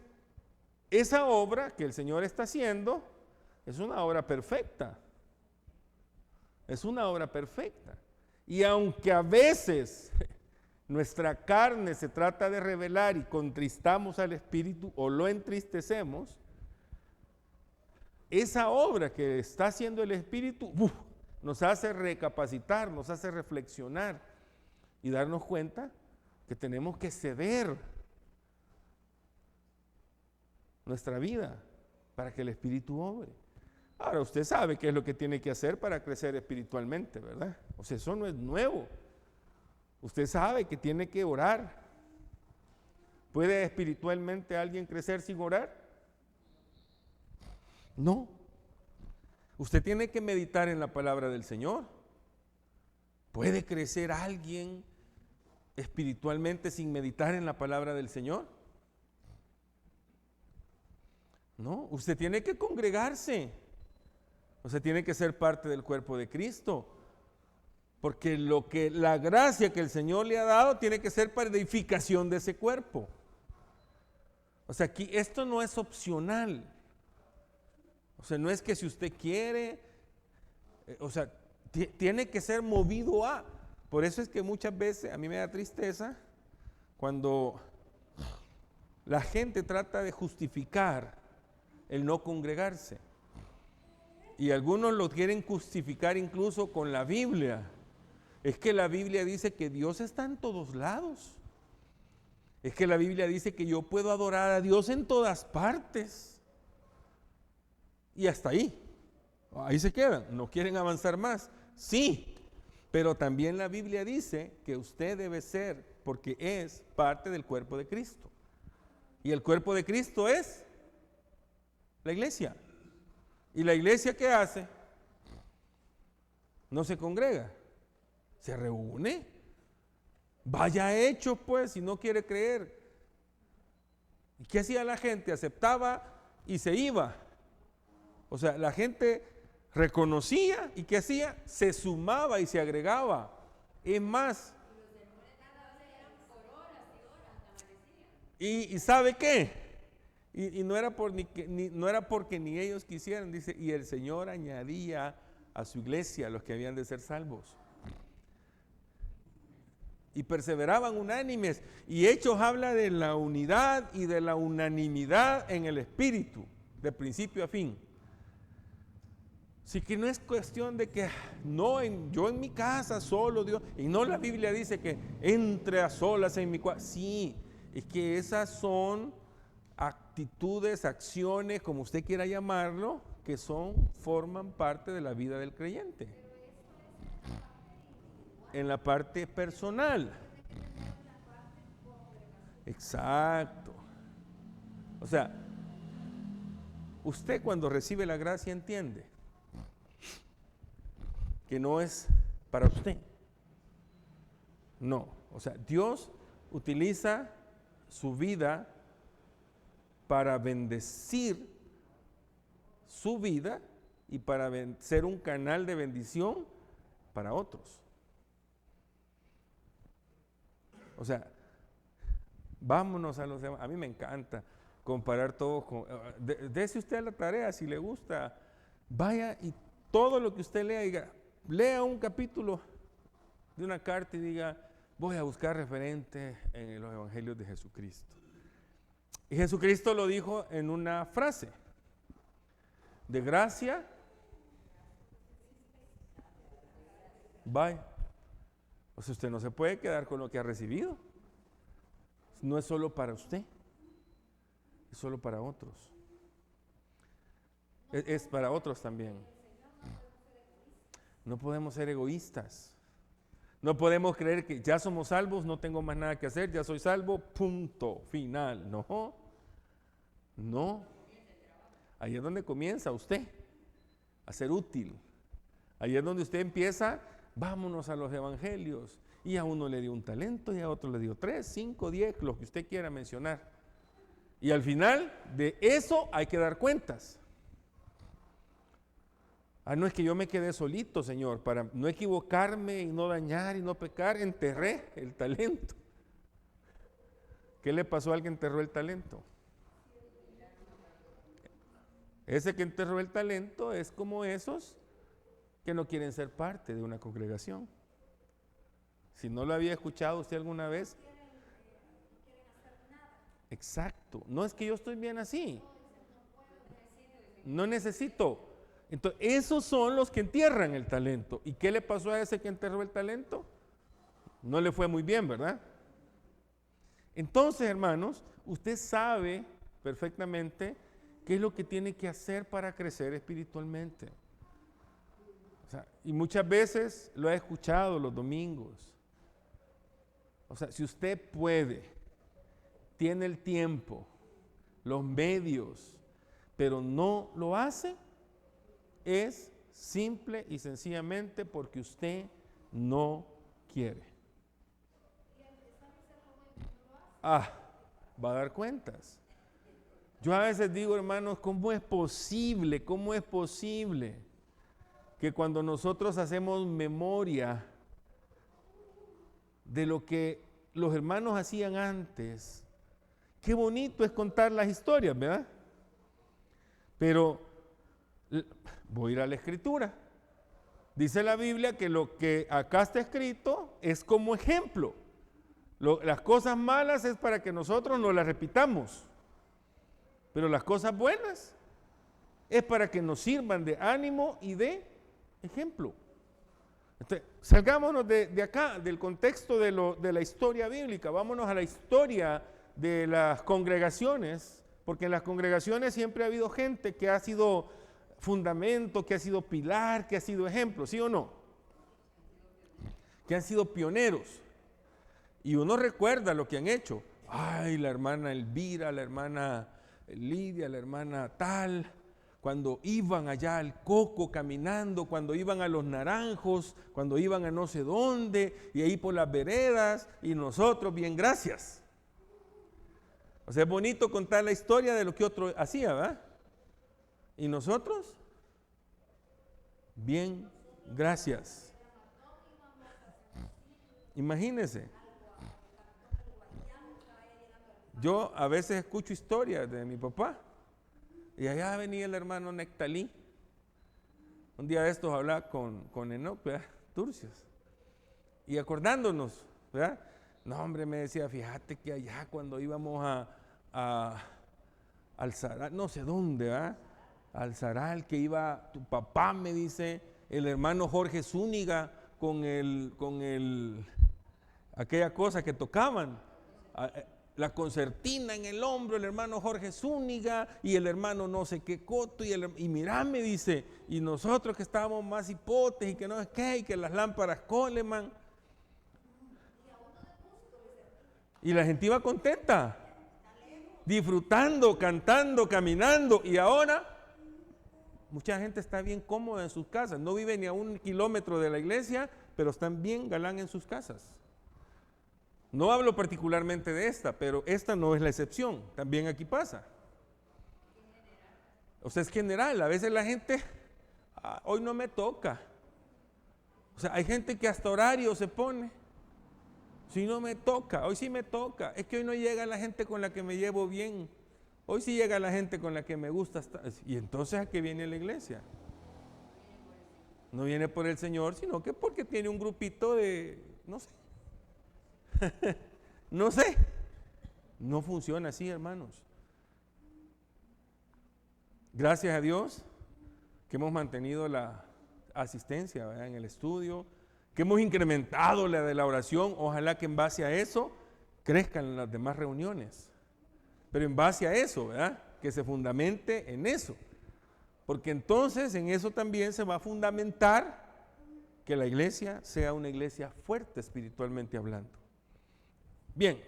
esa obra que el Señor está haciendo es una obra perfecta. Es una obra perfecta. Y aunque a veces nuestra carne se trata de rebelar y contristamos al Espíritu o lo entristecemos, esa obra que está haciendo el Espíritu nos hace recapacitar, nos hace reflexionar y darnos cuenta que tenemos que ceder nuestra vida para que el Espíritu obre. Ahora, usted sabe qué es lo que tiene que hacer para crecer espiritualmente, ¿verdad? O sea, eso no es nuevo. Usted sabe que tiene que orar. ¿Puede espiritualmente alguien crecer sin orar? No. Usted tiene que meditar en la palabra del Señor. ¿Puede crecer alguien espiritualmente sin meditar en la palabra del Señor? No, usted tiene que congregarse. Usted tiene que ser parte del cuerpo de Cristo. Porque la gracia que el Señor le ha dado tiene que ser para edificación de ese cuerpo. O sea, aquí esto no es opcional. O sea, no es que si usted quiere, o sea, tiene que ser movido a. Por eso es que muchas veces a mí me da tristeza cuando la gente trata de justificar el no congregarse. Y algunos lo quieren justificar incluso con la Biblia. Es que la Biblia dice que Dios está en todos lados. Es que la Biblia dice que yo puedo adorar a Dios en todas partes. Y hasta ahí. Ahí se quedan. No quieren avanzar más. Sí, pero también la Biblia dice que usted debe ser, porque es parte del cuerpo de Cristo. Y el cuerpo de Cristo es la iglesia. ¿Y la iglesia qué hace? No se congrega, se reúne. Vaya hecho pues, si no quiere creer. ¿Y qué hacía la gente? Aceptaba y se iba. O sea, la gente reconocía y ¿qué hacía? Se sumaba y se agregaba. Es más, y ¿sabe qué? Y no era no era porque ni ellos quisieran, dice, y el Señor añadía a su iglesia los que habían de ser salvos. Y perseveraban unánimes. Y Hechos habla de la unidad y de la unanimidad en el Espíritu, de principio a fin. Así que no es cuestión de que no, yo en mi casa solo, Dios, y no la Biblia dice que entre a solas en mi cuarto. Sí, es que esas son actitudes, acciones, como usted quiera llamarlo, que forman parte de la vida del creyente. En la parte personal. Exacto. O sea, usted cuando recibe la gracia entiende que no es para usted. No, o sea, Dios utiliza su vida para bendecir su vida y para ser un canal de bendición para otros. O sea, vámonos a los demás. A mí me encanta comparar todo con... Dese usted la tarea, si le gusta, vaya y todo lo que usted lea, diga, lea un capítulo de una carta y diga, voy a buscar referente en los evangelios de Jesucristo. Y Jesucristo lo dijo en una frase, de gracia, vaya. O sea, usted no se puede quedar con lo que ha recibido. No es solo para usted, es solo para otros. Es para otros también. No podemos ser egoístas. No podemos creer que ya somos salvos, no tengo más nada que hacer, ya soy salvo, punto, final. No, no. Ahí es donde comienza usted a ser útil. Ahí es donde usted empieza, vámonos a los evangelios. Y a uno le dio un talento y a otro le dio 3, 5, 10, lo que usted quiera mencionar. Y al final de eso hay que dar cuentas. No es que yo me quedé solito, Señor, para no equivocarme y no dañar y no pecar, enterré el talento. ¿Qué le pasó al que enterró el talento? Ese que enterró el talento es como esos que no quieren ser parte de una congregación. Si no lo había escuchado usted alguna vez. Exacto. No es que yo estoy bien así. No necesito. Entonces, esos son los que entierran el talento. ¿Y qué le pasó a ese que enterró el talento? No le fue muy bien, ¿verdad? Entonces, hermanos, usted sabe perfectamente qué es lo que tiene que hacer para crecer espiritualmente. O sea, y muchas veces lo he escuchado los domingos. O sea, si usted puede, tiene el tiempo, los medios, pero no lo hace, es simple y sencillamente porque usted no quiere. Va a dar cuentas. Yo a veces digo, hermanos, ¿cómo es posible que cuando nosotros hacemos memoria de lo que los hermanos hacían antes, Qué bonito es contar las historias, ¿verdad? Pero voy a ir a la Escritura. Dice la Biblia que lo que acá está escrito es como ejemplo. Las cosas malas es para que nosotros no las repitamos. Pero las cosas buenas es para que nos sirvan de ánimo y de ejemplo. Entonces, salgámonos de acá, del contexto de la historia bíblica. Vámonos a la historia de las congregaciones, porque en las congregaciones siempre ha habido gente que ha sido fundamento, que ha sido pilar, que ha sido ejemplo, ¿sí o no? Que han sido pioneros. Y uno recuerda lo que han hecho. Ay, la hermana Elvira, la hermana Lidia, la hermana tal, cuando iban allá al Coco caminando, cuando iban a los Naranjos, cuando iban a no sé dónde, y ahí por las veredas, y nosotros, bien, gracias. O sea, es bonito contar la historia de lo que otro hacía, ¿verdad? ¿Y nosotros? Bien, gracias. Imagínense. Yo a veces escucho historias de mi papá y allá venía el hermano Nectalí. Un día de estos hablaba con Enoch, ¿verdad? Turcios. Y acordándonos, ¿verdad? No, hombre, me decía, fíjate que allá cuando íbamos al Zaral, no sé dónde, ¿verdad? Al Zaral, que iba tu papá, me dice, el hermano Jorge Zúñiga con aquella cosa que tocaban, la concertina en el hombro, el hermano Jorge Zúñiga y el hermano no sé qué Coto, y mirá, me dice, y nosotros que estábamos más hipotes y que no es qué, y que las lámparas Coleman. Y la gente iba contenta, disfrutando, cantando, caminando, y ahora mucha gente está bien cómoda en sus casas, no vive ni a 1 kilómetro de la iglesia, pero están bien galán en sus casas. No hablo particularmente de esta, pero esta no es la excepción, también aquí pasa. O sea, es general, a veces la gente, hoy no me toca. O sea, hay gente que hasta horario se pone. Si no me toca, hoy sí me toca. Es que hoy no llega la gente con la que me llevo bien. Hoy sí llega la gente con la que me gusta estar. Y entonces, ¿a qué viene la iglesia? No viene por el Señor, sino que porque tiene un grupito de, no sé. No sé. No funciona así, hermanos. Gracias a Dios que hemos mantenido la asistencia, ¿verdad?, en el estudio, que hemos incrementado la de la oración. Ojalá que en base a eso crezcan las demás reuniones. Pero en base a eso, ¿verdad?, que se fundamente en eso. Porque entonces en eso también se va a fundamentar que la iglesia sea una iglesia fuerte espiritualmente hablando. Bien.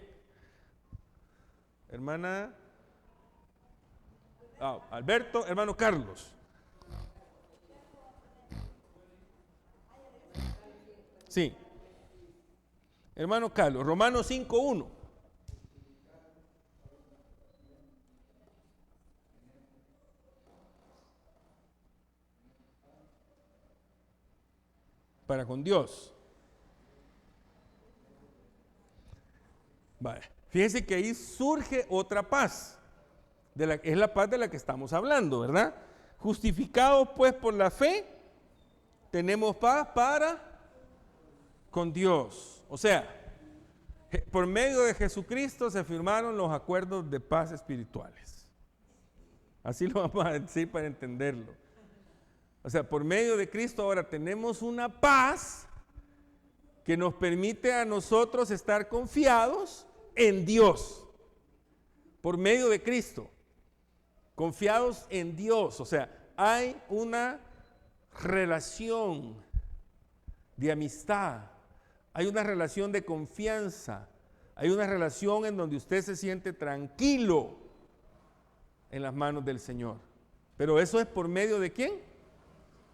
Hermana Alberto, hermano Carlos. Sí. Hermano Carlos, Romanos 5:1. Para con Dios. Vale. Fíjense que ahí surge otra paz, es la paz de la que estamos hablando, ¿verdad? Justificados pues por la fe, tenemos paz para con Dios. O sea, por medio de Jesucristo se firmaron los acuerdos de paz espirituales. Así lo vamos a decir para entenderlo. O sea, por medio de Cristo ahora tenemos una paz que nos permite a nosotros estar confiados en Dios. Por medio de Cristo. Confiados en Dios. O sea, hay una relación de amistad. Hay una relación de confianza. Hay una relación en donde usted se siente tranquilo en las manos del Señor. Pero eso es por medio de ¿quién?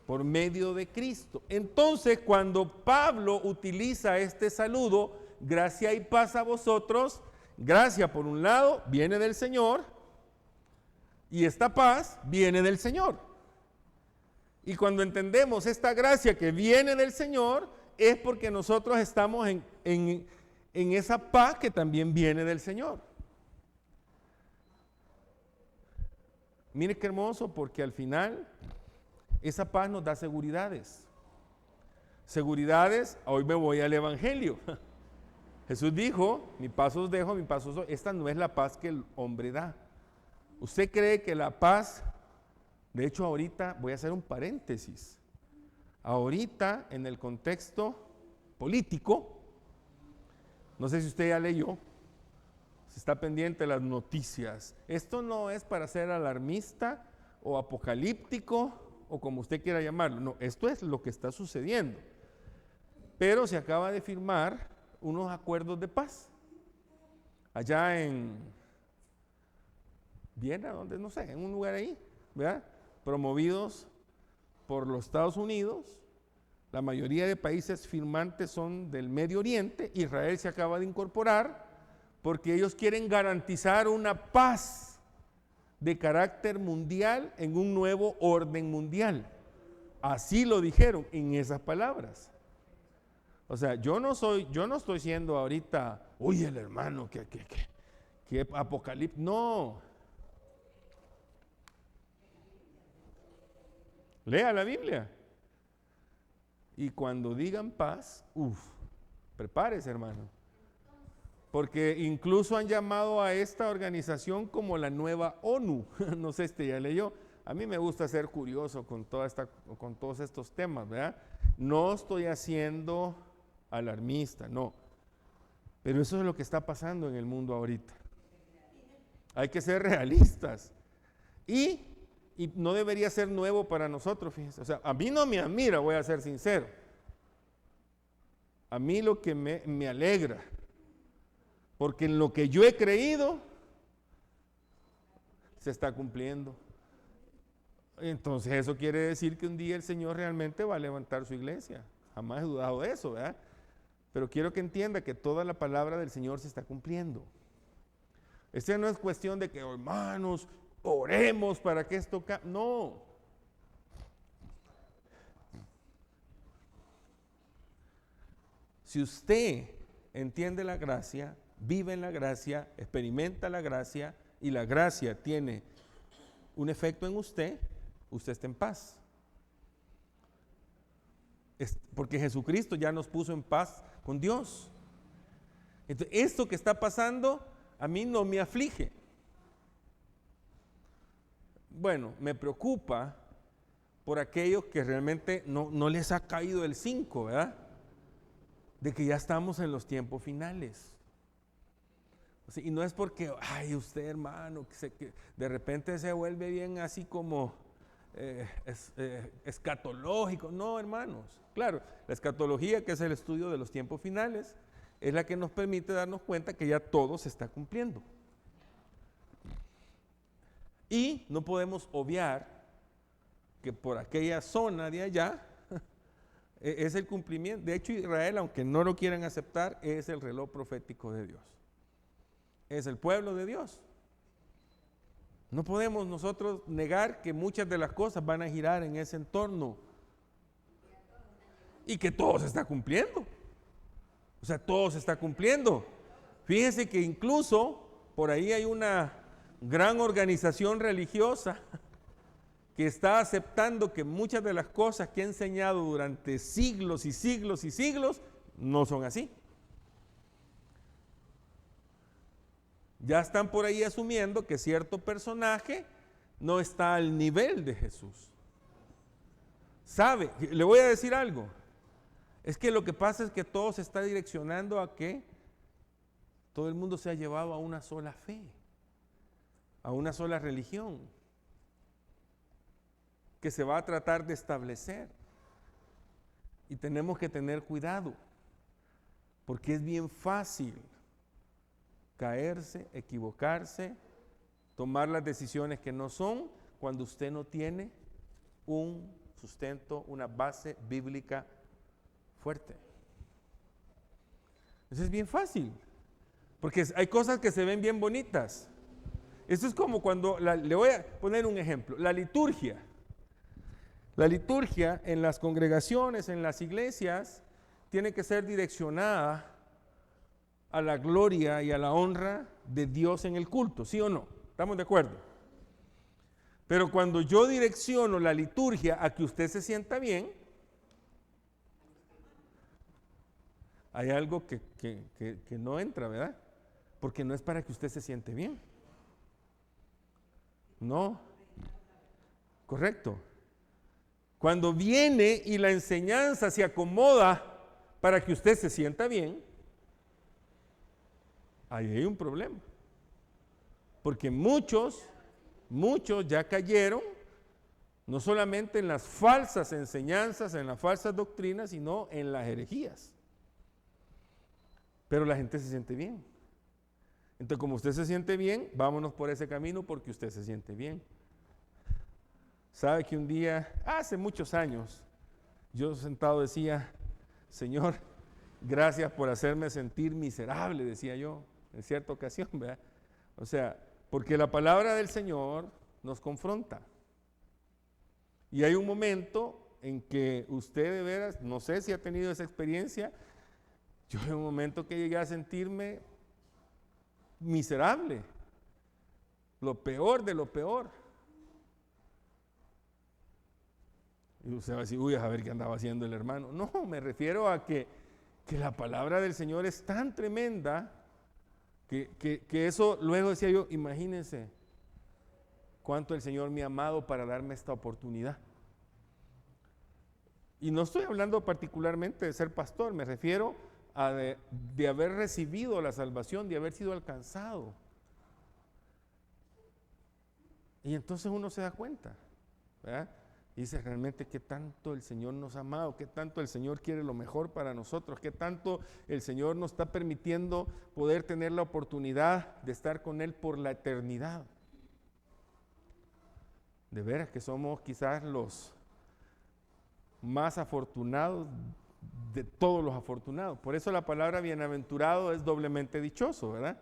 Por medio de Cristo. Entonces, cuando Pablo utiliza este saludo, gracia y paz a vosotros, gracia por un lado viene del Señor y esta paz viene del Señor. Y cuando entendemos esta gracia que viene del Señor, es porque nosotros estamos en esa paz que también viene del Señor. Mire qué hermoso, porque al final esa paz nos da seguridades. Seguridades, hoy me voy al Evangelio. Jesús dijo, mi paz os dejo, mi paz os doy. Esta no es la paz que el hombre da. ¿Usted cree que la paz, de hecho ahorita voy a hacer un paréntesis, ahorita en el contexto político, no sé si usted ya leyó, si está pendiente de las noticias, esto no es para ser alarmista o apocalíptico o como usted quiera llamarlo, no, esto es lo que está sucediendo, pero se acaba de firmar unos acuerdos de paz allá en Viena, donde no sé, en un lugar ahí, ¿verdad? Promovidos por los Estados Unidos. La mayoría de países firmantes son del Medio Oriente. Israel se acaba de incorporar porque ellos quieren garantizar una paz de carácter mundial en un nuevo orden mundial. Así lo dijeron en esas palabras. O sea, yo no estoy siendo ahorita, oye, el hermano, que apocalipsis. No. Lea la Biblia. Y cuando digan paz, prepárese, hermano. Porque incluso han llamado a esta organización como la nueva ONU. No sé si ya leyó. A mí me gusta ser curioso con todos estos temas, ¿verdad? No estoy haciendo alarmista, no. Pero eso es lo que está pasando en el mundo ahorita. Hay que ser realistas. Y no debería ser nuevo para nosotros, fíjense. O sea, a mí no me admira, voy a ser sincero. A mí lo que me alegra, porque en lo que yo he creído, se está cumpliendo. Entonces eso quiere decir que un día el Señor realmente va a levantar su iglesia. Jamás he dudado de eso, ¿verdad? Pero quiero que entienda que toda la palabra del Señor se está cumpliendo. Esta no es cuestión de que, hermanos, oremos para que esto cambie. No. Si usted entiende la gracia, vive en la gracia, experimenta la gracia y la gracia tiene un efecto en usted, usted está en paz. Porque Jesucristo ya nos puso en paz con Dios. Entonces, esto que está pasando a mí no me aflige. Bueno, me preocupa por aquellos que realmente no les ha caído el 5, ¿verdad? De que ya estamos en los tiempos finales. O sea, y no es porque, ay, usted hermano, que de repente se vuelve bien así como escatológico. No, hermanos. Claro, la escatología, que es el estudio de los tiempos finales, es la que nos permite darnos cuenta que ya todo se está cumpliendo. Y no podemos obviar que por aquella zona de allá es el cumplimiento. De hecho, Israel, aunque no lo quieran aceptar, es el reloj profético de Dios. Es el pueblo de Dios. No podemos nosotros negar que muchas de las cosas van a girar en ese entorno y que todo se está cumpliendo. O sea, todo se está cumpliendo. Fíjense que incluso por ahí hay una gran organización religiosa que está aceptando que muchas de las cosas que ha enseñado durante siglos y siglos y siglos no son así. Ya están por ahí asumiendo que cierto personaje no está al nivel de Jesús. ¿Sabe? Le voy a decir algo. Es que lo que pasa es que todo se está direccionando a que todo el mundo se ha llevado a una sola fe, a una sola religión, que se va a tratar de establecer. Y tenemos que tener cuidado, porque es bien fácil caerse, equivocarse, tomar las decisiones que no son, cuando usted no tiene un sustento, una base bíblica fuerte. Eso es bien fácil, porque hay cosas que se ven bien bonitas. Esto es como cuando, le voy a poner un ejemplo, la liturgia. La liturgia en las congregaciones, en las iglesias, tiene que ser direccionada a la gloria y a la honra de Dios en el culto, ¿sí o no? ¿Estamos de acuerdo? Pero cuando yo direcciono la liturgia a que usted se sienta bien, hay algo que no entra, ¿verdad? Porque no es para que usted se siente bien. No. Correcto. Cuando viene y la enseñanza se acomoda para que usted se sienta bien, ahí hay un problema. Porque muchos ya cayeron, no solamente en las falsas enseñanzas, en las falsas doctrinas, sino en las herejías. Pero la gente se siente bien. Entonces, como usted se siente bien, vámonos por ese camino porque usted se siente bien. Sabe que un día, hace muchos años, yo sentado decía, Señor, gracias por hacerme sentir miserable, decía yo, en cierta ocasión, ¿verdad? O sea, porque la palabra del Señor nos confronta. Y hay un momento en que usted de veras, no sé si ha tenido esa experiencia, yo en un momento que llegué a sentirme miserable, lo peor de lo peor. Y usted va a decir, uy, a ver qué andaba haciendo el hermano. No, me refiero a que la palabra del Señor es tan tremenda que eso, luego decía yo, imagínense cuánto el Señor me ha amado para darme esta oportunidad. Y no estoy hablando particularmente de ser pastor, me refiero a de haber recibido la salvación, de haber sido alcanzado. Y entonces uno se da cuenta, ¿verdad? Y dice realmente qué tanto el Señor nos ha amado, qué tanto el Señor quiere lo mejor para nosotros, qué tanto el Señor nos está permitiendo poder tener la oportunidad de estar con Él por la eternidad. De veras que somos quizás los más afortunados de todos los afortunados. Por eso la palabra bienaventurado es doblemente dichoso, ¿verdad?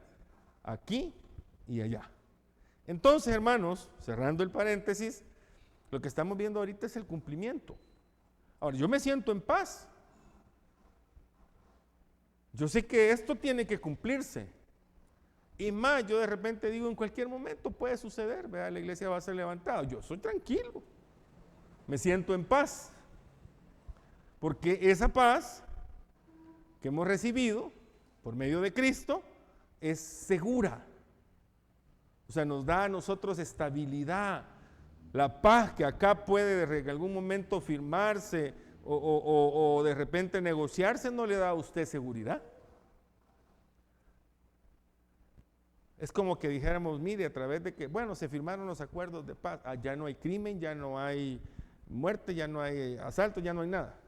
Aquí y allá. Entonces, hermanos, cerrando el paréntesis, lo que estamos viendo ahorita es el cumplimiento. Ahora, yo me siento en paz. Yo sé que esto tiene que cumplirse. Y más, yo de repente digo, en cualquier momento puede suceder, ¿verdad? La iglesia va a ser levantada. Yo soy tranquilo. Me siento en paz. Porque esa paz que hemos recibido por medio de Cristo es segura. O sea, nos da a nosotros estabilidad. La paz que acá puede en algún momento firmarse o de repente negociarse no le da a usted seguridad. Es como que dijéramos, mire, a través de que, bueno, se firmaron los acuerdos de paz, ya no hay crimen, ya no hay muerte, ya no hay asalto, ya no hay nada.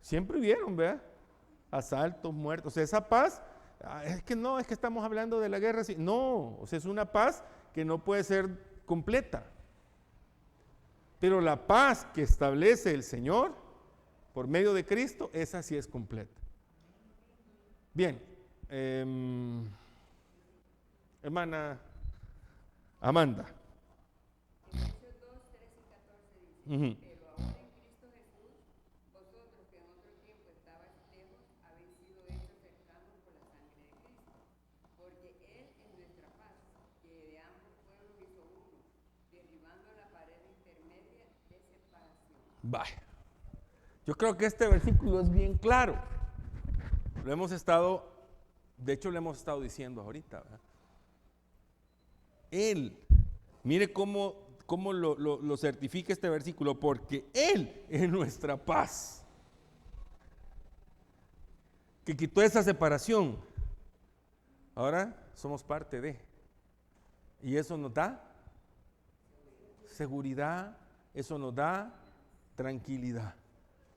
Siempre hubieron, ¿verdad? Asaltos, muertos. O sea, esa paz, es que no, es que estamos hablando de la guerra. No, o sea, es una paz que no puede ser completa. Pero la paz que establece el Señor por medio de Cristo, esa sí es completa. Bien, hermana Amanda. Efesios 2, 13 y 14 dice, pero ahora en Cristo Jesús, vosotros que en otro tiempo estabais lejos, habéis sido hechos cercanos por la sangre de Cristo, porque Él es nuestra paz, que de ambos pueblos hizo uno, derribando la pared intermedia de separación. Vaya. Yo creo que este versículo es bien claro. Lo hemos estado, de hecho lo hemos estado diciendo ahorita, ¿verdad? Él, mire cómo lo certifica este versículo, porque Él es nuestra paz, que quitó esa separación. Ahora somos parte de, y eso nos da seguridad, eso nos da tranquilidad.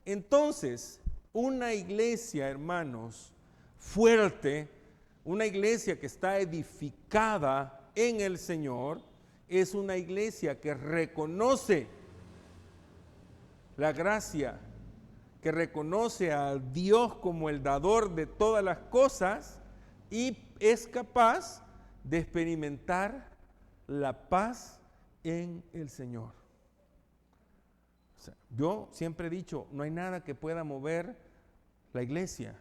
Entonces, una iglesia, hermanos, fuerte, una iglesia que está edificada en el Señor, es una iglesia que reconoce la gracia, que reconoce a Dios como el dador de todas las cosas y es capaz de experimentar la paz en el Señor. O sea, yo siempre he dicho, no hay nada que pueda mover la iglesia.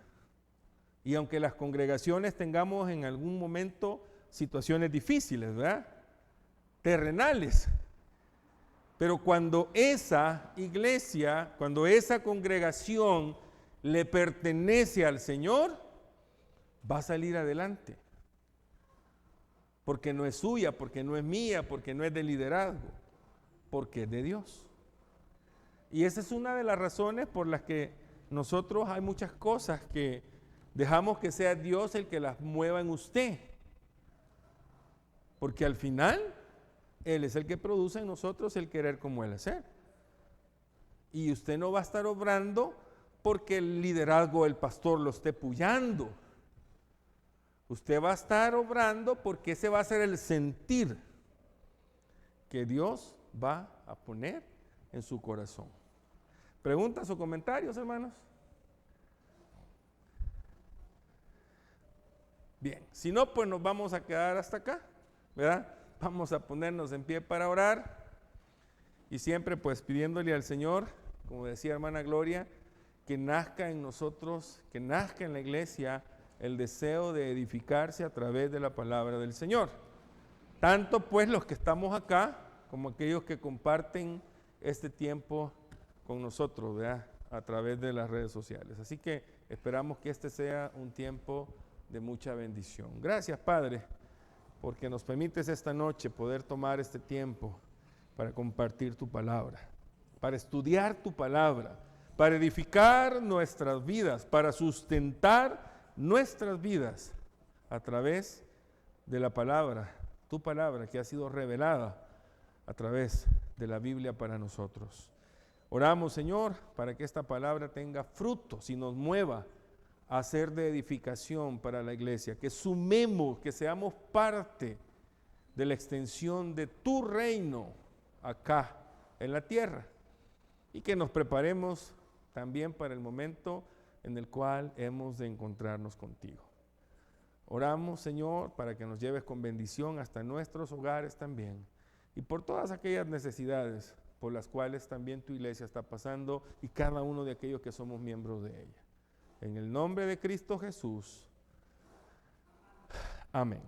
Y aunque las congregaciones tengamos en algún momento situaciones difíciles, ¿verdad? terrenales. Pero cuando esa iglesia, cuando esa congregación le pertenece al Señor, va a salir adelante. Porque no es suya, porque no es mía, porque no es de liderazgo, porque es de Dios. Y esa es una de las razones por las que nosotros hay muchas cosas que dejamos que sea Dios el que las mueva en usted. Porque al final, Él es el que produce en nosotros el querer como el hacer. Y usted no va a estar obrando porque el liderazgo del pastor lo esté puyando. Usted va a estar obrando porque ese va a ser el sentir que Dios va a poner en su corazón. ¿Preguntas o comentarios, hermanos? Bien, si no, pues nos vamos a quedar hasta acá, ¿verdad? Vamos a ponernos en pie para orar y siempre pues pidiéndole al Señor, como decía hermana Gloria, que nazca en nosotros, que nazca en la iglesia el deseo de edificarse a través de la palabra del Señor. Tanto pues los que estamos acá como aquellos que comparten este tiempo con nosotros, ¿verdad? A través de las redes sociales. Así que esperamos que este sea un tiempo de mucha bendición. Gracias, Padre, porque nos permites esta noche poder tomar este tiempo para compartir tu palabra, para estudiar tu palabra, para edificar nuestras vidas, para sustentar nuestras vidas a través de la palabra, tu palabra que ha sido revelada a través de la Biblia para nosotros. Oramos, Señor, para que esta palabra tenga frutos y nos mueva a ser de edificación para la iglesia, que sumemos, que seamos parte de la extensión de tu reino acá en la tierra y que nos preparemos también para el momento en el cual hemos de encontrarnos contigo. Oramos, Señor, para que nos lleves con bendición hasta nuestros hogares también y por todas aquellas necesidades por las cuales también tu iglesia está pasando y cada uno de aquellos que somos miembros de ella. En el nombre de Cristo Jesús. Amén.